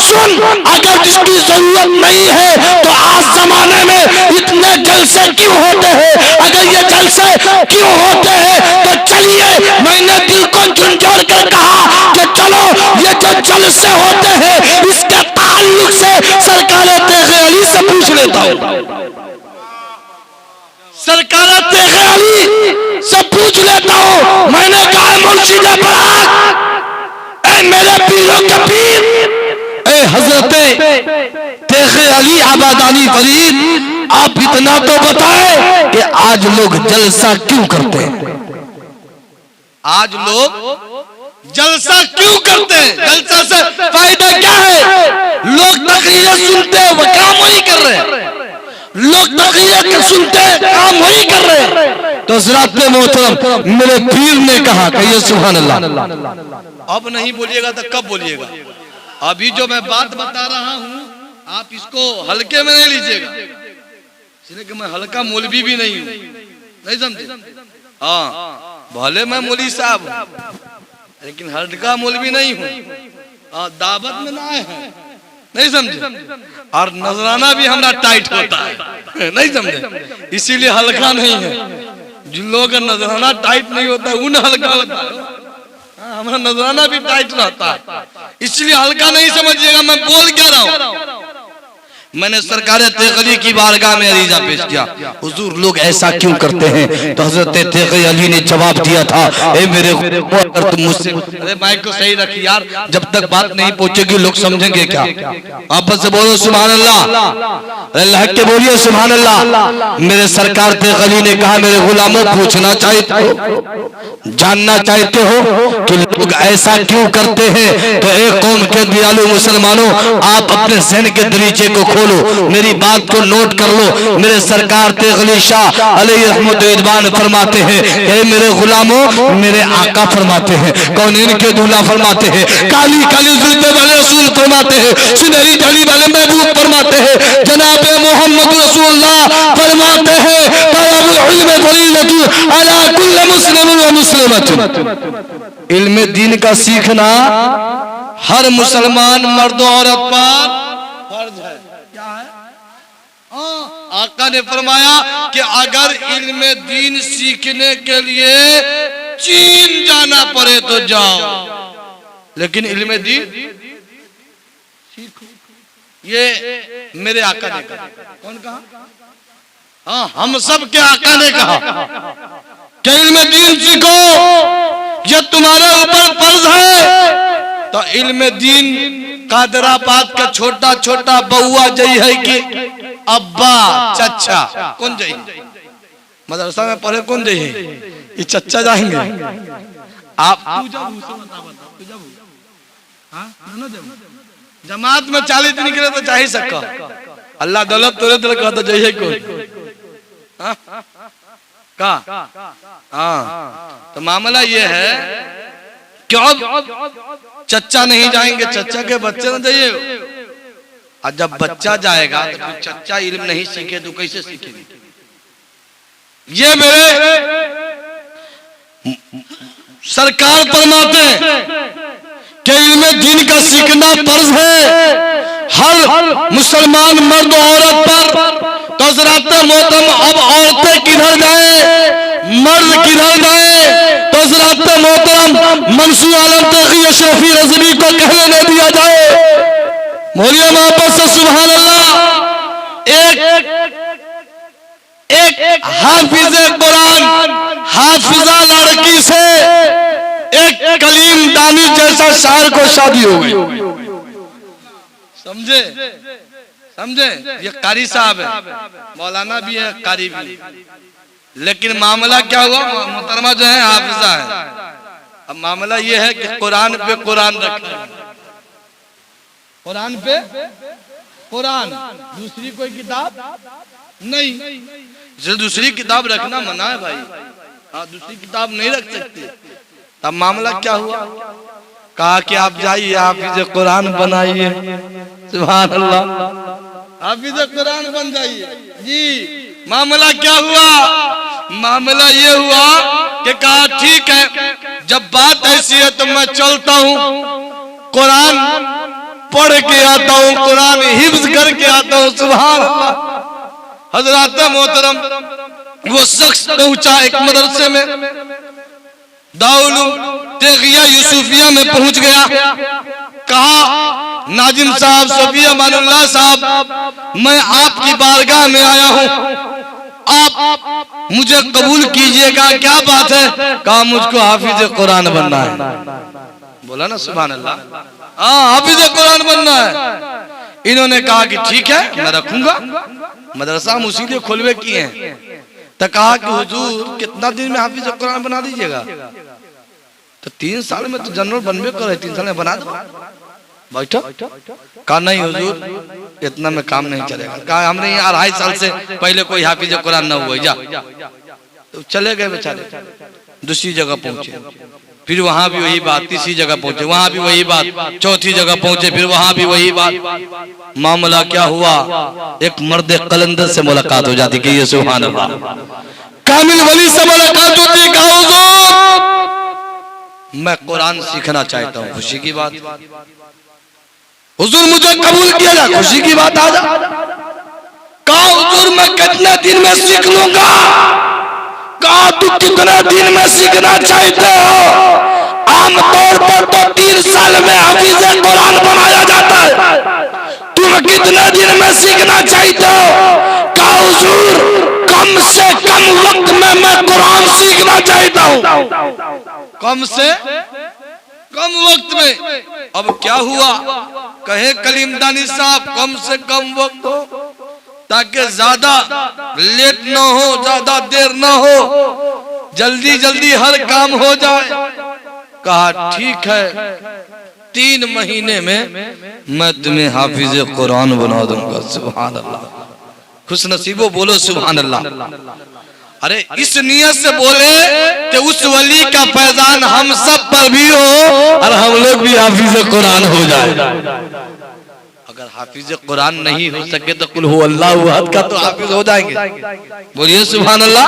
सुन, अगर जिसकी जरूरत नहीं है तो आज जमाने में इतने जलसे क्यों होते हैं? अगर ये जलसे क्यों होते हैं तो चलिए, मैंने दिल को झुंझोड़ कर कहा कि चलो ये जो जलसे होते हैं इसके ताल्लुक से सरकार तेग़ अली से पूछ लेता हूँ, सरकार तेग़ अली से पूछ लेता हूँ। मैंने कहा मुर्शिदे पाक, ऐ मेरे पीरों के पीर, ऐ हजरत तेग़ अली आबादानी फरीद, आप इतना तो बताएं कि आज लोग जलसा क्यों करते हैं? आज लोग जलसा क्यों करते हैं? जलसा से फायदा क्या है? लोग तकरीरें सुनते हैं, वो काम वही कर रहे हैं। लोग तकरीरें सुनते हैं, काम वही कर रहे हैं। तो हज़रात मोहतरम, मेरे पीर ने कहा कि ये सुभान अल्लाह। अब नहीं बोलिएगा तो कब बोलिएगा? अभी जो मैं बात बता रहा हूँ आप इसको हल्के में नहीं लीजिएगा, इसलिए कि मैं हल्का मौलवी भी नहीं हूँ, नहीं समझे? हाँ, भले मैं मौलवी साहब हूँ लेकिन हल्का मौलवी नहीं हूँ। दावत में ना आए हैं, नहीं समझे? और नजराना भी हमारा टाइट होता है, नहीं समझे? इसीलिए हल्का नहीं है। जिन लोगों का नजराना टाइट नहीं होता उन हल्का होता है। हमारा नजराना भी टाइट रहता है, इसलिए हल्का नहीं समझिएगा। मैं बोल क्या रहा हूँ? मैंने सरकार तेग़ अली की बारगाह में अरीजा पेश किया, हुजूर लोग ऐसा क्यों करते हैं? तो हजरत तेग़ अली ने जवाब दिया था, ए मेरे अगर तुम मुझसे, अरे माइक को सही रखिए यार, जब तक बात नहीं पहुंचेगी लोग समझेंगे क्या? आप बस बोलो सुभान अल्लाह, अल्लाह के बोलिए सुभान अल्लाह। मेरे सरकार तेग़ अली ने कहा, मेरे गुलामों पूछना चाहते हो, जानना चाहते हो कि लोग ऐसा क्यों करते हैं? तो एक कौम के दयालु मुसलमानों, आप अपने ज़हन के दरीचे को खोलो, मेरी बात को नोट कर लो। मेरे सरकार तेग़ अली शाह अलैहि रहमत व रिदवान फरमाते हैं, हे मेरे गुलामों, मेरे आका फरमाते हैं, कौनैन के दूल्हा फरमाते हैं, काली काली जुल्फे वाले रसूल फरमाते हैं, सुनहरी दाढ़ी वाले महबूब फरमाते हैं, जनाब मोहम्मद रसूलुल्लाह फरमाते हैं, तलबुल इल्म फरीज़तु अला कुल्li मुस्लिमिन व मुस्लिमतिन। इल्म दीन का सीखना हर मुसलमान मर्द औरत पर फर्ज है। क्या है? आका ने फरमाया कि अगर इल्म दीन सीखने के लिए चीन जाना पड़े तो जाओ, लेकिन इल्म दीन सीखो। ये मेरे आका ने कहा। कौन कहा? हाँ, हम सब के आका ने कहा कि इल्म दीन सीखो, ये तुम्हारे ऊपर फर्ज है। तो इल्म दीन कादराबाद का छोटा छोटा बउआ जई है कि अब्बा चचा कौन जई? मदरसा में पढ़े कौन जई है? ये चचा जाएंगे। आप जमात में 40 दिन के तो चाहिए सका अल्लाह दौलत तोरे दिल का तो चाहिए कोई का हाँ। तो मामला ये है कि अब चच्चा नहीं जाएंगे, चच्चा के बच्चे न जाइए। और जब बच्चा जाएगा तो फिर चच्चा इल्म नहीं सीखे तो कैसे सीखेंगे? ये मेरे सरकार फरमाते हैं कि इल्म दीन का सीखना फर्ज है हर मुसलमान मर्द औरत पर। तो हज़रात मोहतरम अब औरतें किधर जाए, मर्द किधर जाए? तो हज़रात मोहतरम मंसूर आलम तकी अशरफी रज़वी को कहने नहीं दिया जाए। बोलिए मोहब्बत से सुभान अल्लाह। एक हाफिज कुरान हाफिजा लड़की से एक कलीम दानी जैसा शायर को शादी हो गई। समझे समझे? ये कारी साहब है, मौलाना भी है, कारी भी। लेकिन मामला क्या हुआ? मोहतरमा जो है हाफिजा है। अब मामला ये है कि कुरान पे कुरान रखना, कुरान पे कुरान, दूसरी कोई किताब नहीं। जो दूसरी किताब रखना मना है भाई। हाँ, दूसरी किताब नहीं रख सकते। तब मामला क्या हुआ? कहा कि आप जाइए हाफिज कुरान बनाइए। सुभान अल्लाह, हाफिज कुरान बन जाइए जी। मामला क्या हुआ? मामला ये हुआ कि कहा ठीक है, जब बात ऐसी है तो मैं चलता हूँ, कुरान पढ़ के आता हूँ, कुरान हिफ्ज करके आता हूँ। सुभान अल्लाह। हजरत मोहतरम वो शख्स पहुंचा एक मदरसे में, दारुल तेगिया यूसुफिया में पहुंच गया। कहा नाजिम साहब, सफिया मानुल्लाह साहब, मैं आपकी बारगाह में आया हूँ, आप मुझे कबूल कीजिएगा। क्या बात है? कहा मुझको हाफिज कुरान बनना है। बोला ना सुभान अल्लाह। हाँ, हाफिज कुरान बनना है। इन्होंने कहा कि ठीक है, मैं रखूंगा। मदरसा हम उसी लिए खोलवे किए हैं। तो कहा कि हुजूर कितना दिन में हाफिज कुरान बना दीजिएगा? तो 3 साल में तो जनरल बनबे करे, 3 साल में बना दो बैठो। कहा नहीं हुजूर, इतना में काम नहीं चलेगा। कहा हमने यहाँ 2.5 साल से पहले कोई हाफिज कुरान न हुआ, जा। तो चले गए बेचारे, दूसरी जगह पहुंचे, फिर वहां भी वही बात, तीसरी जगह पहुंचे, वहां भी वही बात, चौथी जगह पहुंचे, फिर वहां भी वही बात। मामला क्या हुआ? एक मर्द कलंदर से मुलाकात हो जाती कि ये सुभान अल्लाह, कामिल वली से मुलाकात होती। कहा हुजूर मैं कुरान सीखना चाहता हूँ। खुशी की बात। हुजूर मुझे कबूल किया जा। खुशी की बात। आ जा। कहा हुजूर मैं कितने दिन में सीख लूंगा? कहा तू कितने दिन में सीखना चाहते हो? आमतौर पर तो 3 साल में हाफिज कुरान बनाया जाता है, तुम कितने दिन में सीखना चाहते हो? कहा हुजूर कम से कम वक्त में मैं कुरान सीखना चाहता हूँ, कम से कम वक्त में। अब क्या हुआ? कहे कलीमदानी साहब कम से कम वक्त हो, ताकि ज्यादा लेट न हो, ज्यादा देर न हो, जल्दी जल्दी हर काम हो जाए। कहा ठीक है, 3 महीने में मैं तुम्हें हाफिज कुरान बना दूंगा। सुभान अल्लाह। खुश नसीबो बोलो सुभान अल्लाह। अरे इस नियत से बोले कि उस वली का फैजान हम सब पर भी हो और हम लोग भी हाफिज कुरान हो जाए। अगर हाफिज कुरान नहीं हो सके तो कुल हु अल्लाहु अहद का तो हाफिज हो जाएंगे। बोलिए सुभान अल्लाह।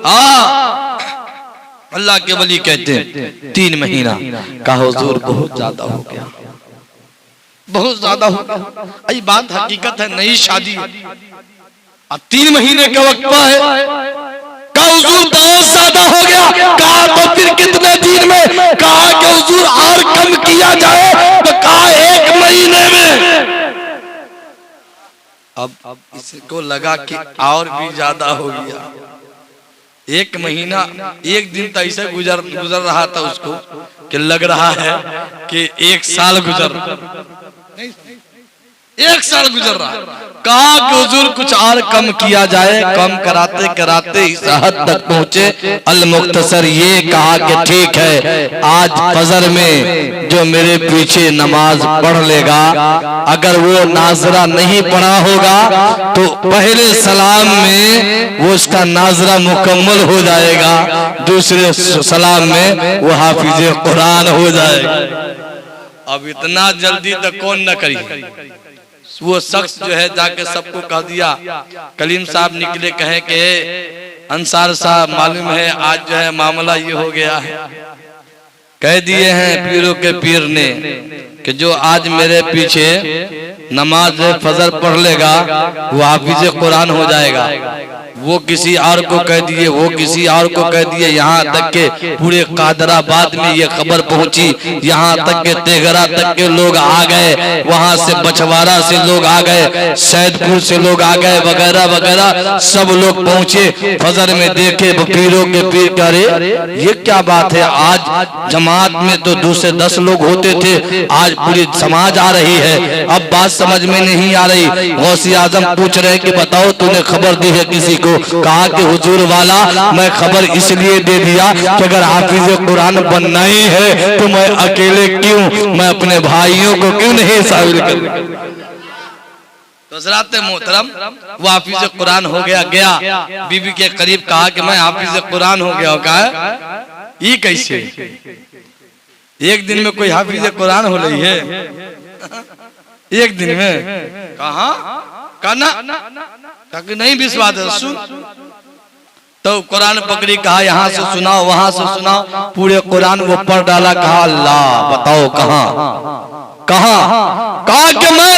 हाँ, अल्लाह के वली कहते हैं 3 महीना। कहा हुजूर बहुत ज्यादा हो गया, बहुत ज्यादा हो गया। ये बात हकीकत है, नई शादी अब 3 महीने का वक्त है। कहा हुजूर बहुत ज्यादा हो गया। कहा तो फिर कितने दिन में? कहा कि हुजूर और कम किया जाए। तो कहा 1 महीने में। अब इसको लगा कि और भी ज्यादा हो गया। 1 महीना, 1 दिन तो ऐसे गुजर रहा था उसको कि लग रहा है कि 1 साल गुजर। 1 साल गुजर रहा है। कहा कि हुजूर कुछ और कम किया जाए। कम कराते कराते इस हद तक पहुंचे। अल मुख्तसर ये कहा कि ठीक है, आज फजर में जो मेरे पीछे नमाज पढ़ लेगा, अगर वो नाजरा नहीं पढ़ा होगा तो पहले सलाम में वो उसका नाजरा मुकम्मल हो जाएगा, दूसरे सलाम में वो हाफिज कुरान हो जाएगा। अब इतना जल्दी तो कौन न करी। वो शख्स जो है जाके सबको कह दिया। कलीम साहब निकले, कहे कि अंसार साहब मालूम है आज जो है मामला ये हो गया है। कह दिए हैं पीरों के पीर ने कि जो आज मेरे पीछे नमाज फजर पढ़ लेगा वो हाफिज कुरान हो जाएगा। वो किसी और को कह दिए, वो किसी और को कह दिए, यहाँ तक के पूरे कादराबाद में ये खबर पहुंची, यहाँ तक के तेगरा तक के लोग आ गए, वहां से बछवाड़ा से लोग आ गए, सैदपुर से लोग आ गए, वगैरह वगैरह सब लोग पहुंचे। फजर में देखे पीरों के पीर करे ये क्या बात है, आज जमात में तो 2 से 10 लोग होते थे, आज पूरी समाज आ रही है। अब बात समझ में नहीं आ रही। गौसे आजम पूछ रहे कि बताओ तूने खबर दी है किसी को? कहा कि हुजूर वाला मैं खबर इसलिए दे दिया कि अगर हाफिज कुरान बनना ही है तो मैं अकेले क्यों, मैं अपने भाइयों को क्यों नहीं शामिल करूं। तो हज़रात मोहतरम वो हाफिज कुरान हो गया बीबी के करीब कहा कि मैं हाफिज कुरान हो गया। कहा ये कैसे, एक दिन में कोई हाफिज कुरान हो रही है? एक दिन में कहा कि नहीं विश्वास है, सुन। तो कुरान पकड़ी, कहा यहाँ से सुनाओ, वहां से सुनाओ, पूरे कुरान वो पढ़ डाला। कहा अल्लाह बताओ कहा कि मैं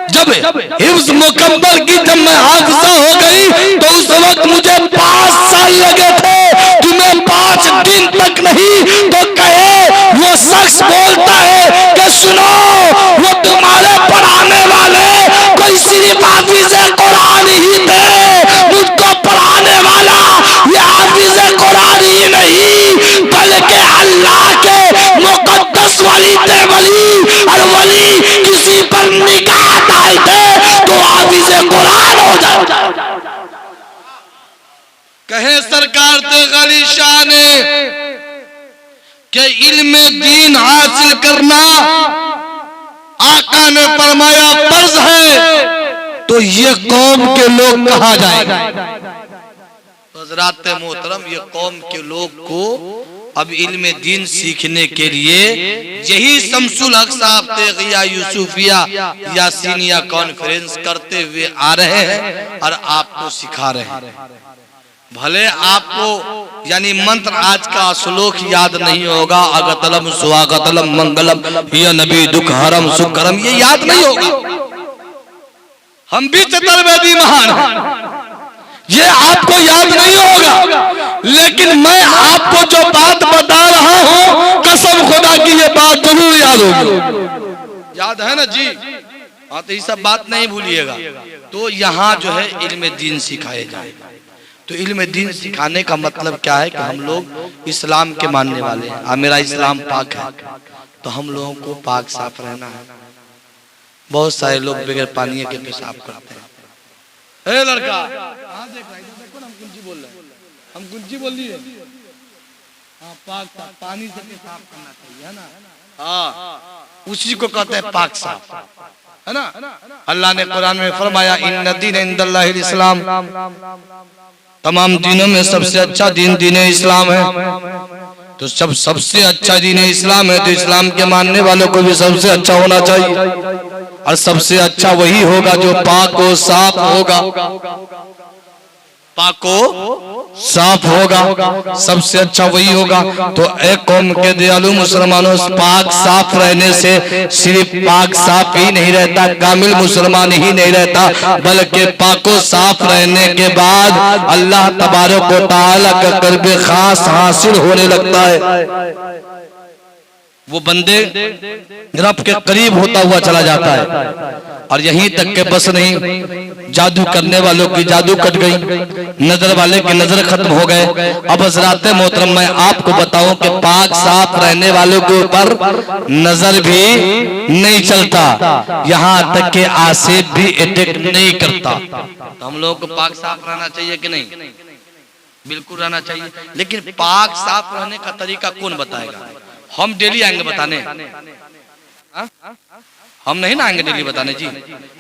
जब हिफ्ज मुकम्मल की, जब मैं हाफिजा हो गई तो उस वक्त मुझे 5 साल लगे थे, तुम्हें 5 दिन तक नहीं। तो कहे वो शख्स बोलता है कि सुनो, वो तुम्हारे पढ़ाने वाले कोई सिर्फ हाफिज कुरान ही थे, मुझको पढ़ाने वाला ये हाफिज कुरान ही नहीं बल्कि अल्लाह के मुकद्दस वली थे। वली और वली किसी पर निगाह डालते तो हाफिज कुरान हो जाए। कहे सरकार तेगली शाह ने कि इल्म दीन हासिल करना आका ने फरमाया फर्ज है, तो ये कौम के लोग कहा जाएगा। हज़रात मोहतरम ये कौम के लोग को अब इल्म दीन सीखने के लिए यही शमसुल हक साहब तेगिया यूसुफिया यासीनिया कॉन्फ्रेंस करते हुए आ रहे हैं और आपको सिखा रहे हैं। भले आपको यानी मंत्र आज का श्लोक याद नहीं होगा, अगतलम स्वागतलम मंगलम या नबी दुख हरम सुकरम, ये याद नहीं होगा। हम भी चतुर्वेदी महान हैं, ये आपको याद नहीं होगा, लेकिन मैं आपको जो बात बता रहा हूं कसम खुदा की ये बात जरूर याद होगी। याद है ना जी? हाँ, तो ये सब बात नहीं भूलिएगा। तो यहाँ जो है इल्म दीन सिखाए जाए। तो इल्म दीन सिखाने का मतलब क्या है कि हम लोग इस्लाम के मानने वाले हैं और मेरा इस्लाम पाक है, तो हम लोगों को पाक साफ रहना है। बहुत सारे लोग बगैर पानी के पेशाब करते हैं। ए लड़का कहाँ देख रहा है? देखो ना, हम कुंजी बोल रहे हैं, हम कुंजी बोल रही है। हाँ, पाक साफ पानी से पेशाब करना चाहिए, है ना? हाँ, उसी को कहते हैं पाक साफ, है ना? अल्लाह ने कुरान में फरमाया इन्ना दीन इंदल्लाहिल इस्लाम, तमाम दीनों में सबसे अच्छा दीन दीन इस्लाम है। तो सबसे अच्छा दीन इस्लाम है, तो इस्लाम के मानने वालों को भी सबसे अच्छा होना चाहिए, और सबसे अच्छा वही होगा जो पाक और साफ होगा। पाको साफ होगा, सबसे अच्छा वही होगा। तो एक कौम के दयालु मुसलमानों, पाक साफ रहने से सिर्फ पाक साफ ही नहीं रहता, कामिल मुसलमान ही नहीं रहता, बल्कि पाको साफ रहने के बाद अल्लाह तबारक व तआला का क़ुर्ब खास हासिल होने लगता है। वो बंदे रब के करीब होता हुआ चला जाता है। और यहीं तक के बस नहीं, जादू करने वालों की जादू कट गई, नजर वाले की नजर खत्म हो गए। अब हज़रात मोहतरम मैं आपको बताऊं कि पाक साफ रहने वालों के ऊपर नजर भी नहीं चलता, यहाँ तक के आसिफ भी अटैक नहीं करता। तो हम लोगों को पाक साफ रहना चाहिए कि नहीं? बिल्कुल रहना चाहिए। लेकिन पाक साफ रहने का तरीका कौन बताएगा? हम डेली आएंगे बताने? हम नहीं ना आएंगे डेली बताने जी।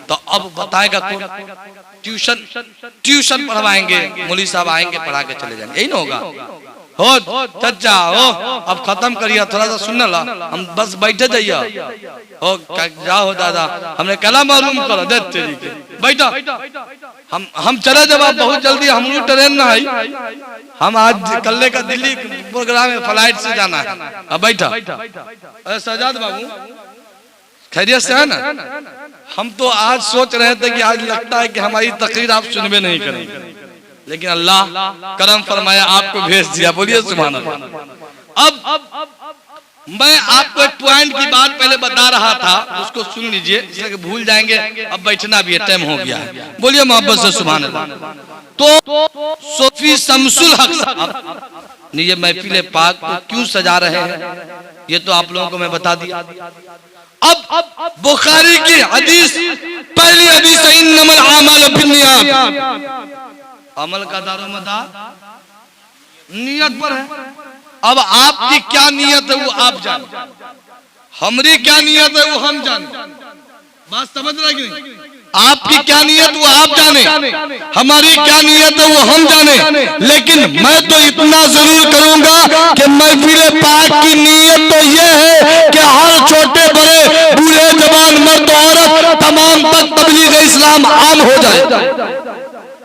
तो अब बताएगा कौन? ट्यूशन पढ़वाएंगे, मौलवी साहब आएंगे पढ़ा के चले जाएंगे, यही ना होगा? हो चाचा हो, अब खत्म करिए, थोड़ा सा सुन ला, हम बस बैठे जाइए। हो जाओ दादा, हमने कला मालूम करो दे तेरी के बैठा। हम चले जब आप बहुत जल्दी, हम लोग ट्रेन ना आई, हम आज कल का दिल्ली प्रोग्राम है, फ्लाइट से जाना है। अब बैठा। अरे सजाद बाबू खैरियत से है ना? हम तो आज सोच रहे थे कि आज लगता है कि हमारी तकरीर आप सुनबे नहीं करेंगे, लेकिन अल्लाह करम फरमाया, आपको भेज दिया। बोलिए सुभान अल्लाह। अब मैं आपको एक पॉइंट की बात पहले बता रहा था, उसको सुन लीजिए, इसलिए भूल जाएंगे। अब बैठना भी है, टाइम हो गया है। बोलिए मोहब्बत से सुभान अल्लाह। तो सूफी शमसुल हक साहब ये महफिल पाक को क्यों सजा रहे हैं, ये तो आप लोगों को मैं बता दिया। अब बुखारी की हदीस, पहली हदीस है, इन्नमल आमालु बिन्नियात, अमल का दारोमदार नियत पर है। अब आपकी क्या नियत है वो आप जाने, हमारी क्या नियत है वो हम जाने। बात समझ रहे कि नहीं? आपकी क्या नियत वो आप जाने, हमारी क्या नियत है वो हम जाने। लेकिन मैं तो इतना जरूर करूंगा कि महफिल पाक की नियत तो ये है कि हर छोटे बड़े बूढ़े जवान मर्द औरत तमाम तक तबलीग इस्लाम आम हो जाए।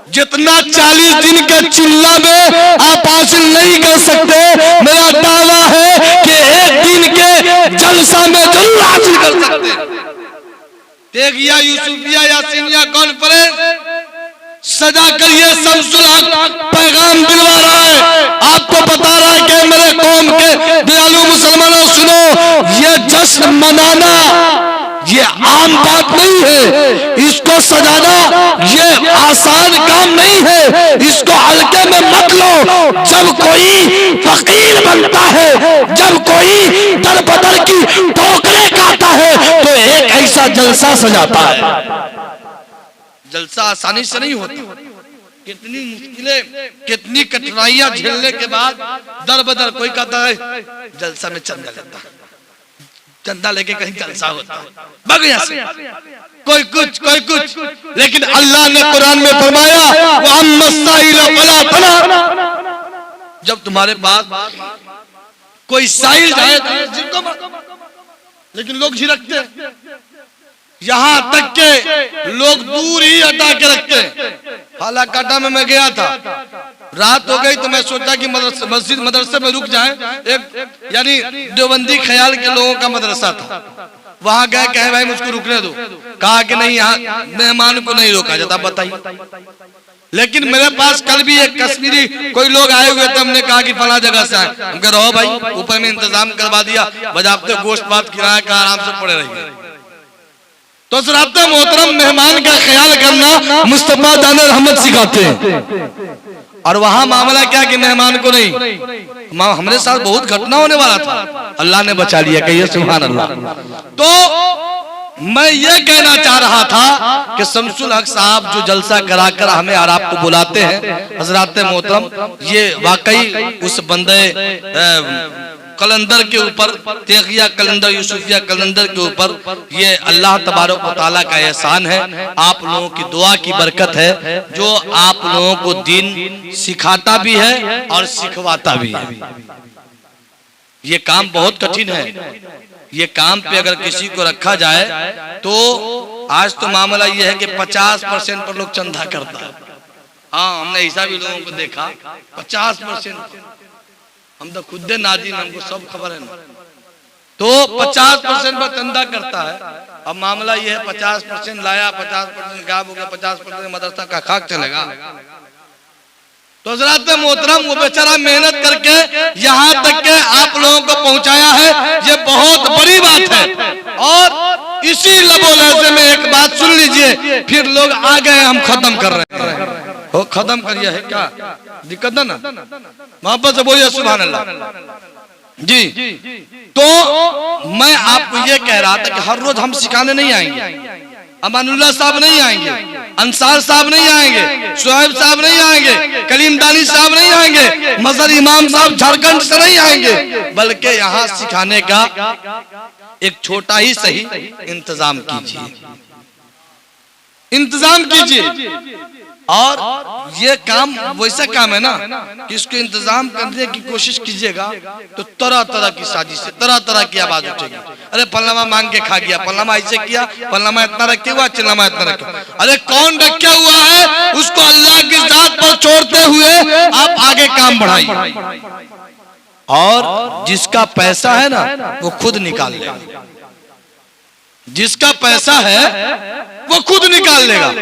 जितना 40 दिन के चिल्ला में आप हासिल नहीं कर सकते, मेरा दावा है कि एक दिन के जलसा में जरूर हासिल कर सकते हैं। देखिए यूसुफिया यासीनिया कॉन्फ्रेंस सजा कर ये शमसुल हक पैगाम दिलवा रहा है, आपको बता रहा है कि मेरे कौम के दयालु मुसलमानों सुनो, ये जश्न मनाना ये आम बात नहीं है, इसको सजाना ये आसान काम नहीं है, इसको हल्के में मत लो। जब कोई फकीर बनता है, जब कोई दर बदर की ठोकरें खाता है, तो एक ऐसा जलसा सजाता है। जलसा आसानी से नहीं होता, कितनी मुश्किलें, कितनी कठिनाइयां झेलने के बाद दर बदर कोई कहता है जलसा में चंदा लेता है, चंदा लेके कहीं जलसा होता है, बगिया से कोई कुछ। लेकिन अल्लाह ने कुरान में फरमाया, जब तुम्हारे पास कोई साइल जाए जिनको, लेकिन लोग झिड़कते हैं, यहाँ तक के लोग दूर ही हटा के रखते हैं। हालाकाटा में मैं गया था, रात हो गई तो मैं सोचा कि मस्जिद मदरसे में रुक जाएं। एक यानी देवबंदी ख्याल के लोगों का मदरसा था, वहां गए, कहे भाई मुझको रुकने दो, कहा कि नहीं यहाँ मेहमान को नहीं रोका जाता। बताइए, लेकिन मेरे पास कल भी एक कश्मीरी कोई लोग आए हुए थे, हमने कहा कि फला जगह से आए, हम कह रहो भाई, ऊपर में इंतजाम करवा दिया, बजाते गोश्त बात किराया का आराम से पड़े रहिए। तो हज़रात मोहतरम मेहमान का ख्याल करना मुस्तफा दाने रहमत सिखाते हैं। और वहां मामला क्या कि मेहमान को नहीं, हमारे साथ बहुत घटना होने वाला था, अल्लाह ने बचा लिया, कहिए सुभान अल्लाह। तो मैं ये कहना चाह रहा था कि शमसुल हक साहब जो जलसा कराकर हमें और आपको बुलाते हैं, हज़रात मोहतरम, ये वाकई उस बंदे कलंदर के ऊपर, तेगिया कलंदर, यूसुफिया कलंदर के ऊपर ये अल्लाह तबारक व तआला का एहसान है, आप लोगों की दुआ की बरकत है, जो आप लोगों को दीन सिखाता भी है और सिखवाता भी है। ये काम बहुत कठिन है, ये काम पे अगर किसी को रखा जाए तो आज तो मामला ये है कि 50% पर लोग चंदा करता है। हाँ, हमने ऐसा भी लोगों को देखा, 50%, हम तो खुद नाज़ीन, हमको सब खबर है ना। तो 50% पर चंदा करता है। अब मामला ये है 50% लाया, 50% गायब हो गया, 50% मदरसा का खाक चलेगा। तो हज़रात मोहतरम वो बेचारा मेहनत करके यहाँ तक के आप लोगों को पहुंचाया है, ये बहुत बड़ी बात है। और इसी लबो लहजे में एक बात सुन लीजिए, फिर लोग आ गए हम खत्म कर रहे हैं। हो खत्म करिए है क्या दिक्कत है ना, मोहब्बत से बोलिए सुभान अल्लाह जी। तो मैं आपको ये कह रहा था कि हर रोज हम सिखाने नहीं आएंगे, अमानुल्लाह साहब नहीं आएंगे, अंसार साहब नहीं आएंगे, शुएब साहब नहीं आएंगे, कलीम दानी साहब नहीं आएंगे, मजहर इमाम साहब झारखंड से नहीं आएंगे, बल्कि यहाँ सिखाने का एक छोटा ही सही इंतजाम कीजिए, इंतजाम कीजिए। और ये काम वैसा काम है ना कि इसको इंतजाम करने की कोशिश कीजिएगा तो तरह तरह की साजिश से तरह तरह की आवाज उठेगी। अरे पल्लामा मांग के खा गया, पल्लामा ऐसे किया, पल्लामा इतना रखे हुआ, चिल्लामा इतना रखे। अरे कौन रखा हुआ है उसको अल्लाह की जात पर छोड़ते हुए आप आगे काम बढ़ाइए। और जिसका पैसा है ना वो खुद निकाल लेगा, जिसका पैसा है वो खुद निकाल लेगा।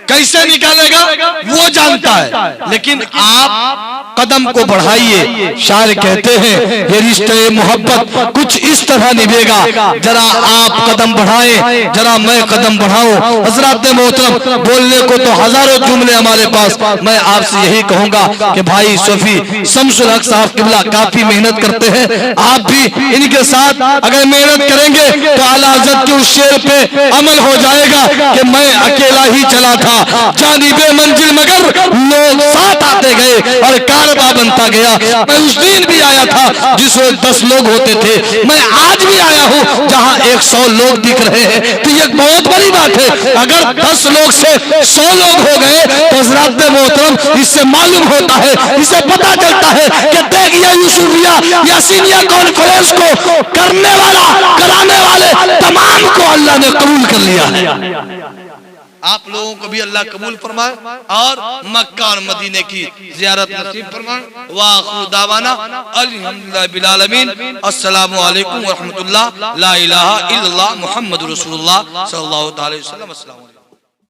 कैसे निकालेगा वो जानता है, लेकिन आप कदम को बढ़ाइए। शायर कहते हैं ये रिश्ते मोहब्बत कुछ इस तरह निभेगा, जरा आप कदम बढ़ाएं, जरा मैं कदम बढ़ाऊं। हज़रात मोहतरम बोलने को तो हजारों जुमले हमारे पास, मैं आपसे यही कहूंगा कि भाई सूफी शमसुल हक साहब किबला काफी मेहनत करते हैं, आप भी इनके साथ अगर मेहनत करेंगे तो आला हज़रत के उस शेर पे अमल हो जाएगा कि मैं अकेला ही चला था जानिबे मंजिल मगर लोग साथ आते गए और कारवा बनता गया। मैं उस दिन भी आया था जिस रोज 10 लोग होते थे, मैं आज भी आया हूँ जहाँ 100 लोग दिख रहे हैं। तो ये बहुत बड़ी बात है। अगर 10 लोग से 100 लोग हो गए तो हज़रात मोहतरम इससे मालूम होता है, इससे पता चलता है कि देख ये यूसुफिया यासीनिया कॉन्फ्रेंस को करने वाला कराने वाले तमाम को अल्लाह ने कबूल कर लिया है। आप लोगों को भी अल्लाह कबूल फरमाए और मक्का और मदीने की ज़ियारत नसीब फरमाए। वाखिर दावाना अल्हम्दुलिल्लाह बिल आलमीन। अस्सलामु अलैकुम व रहमतुल्लाह। ला इलाहा इल्लल्लाह मुहम्मदुर रसूलुल्लाह सल्लल्लाहु अलैहि वसल्लम।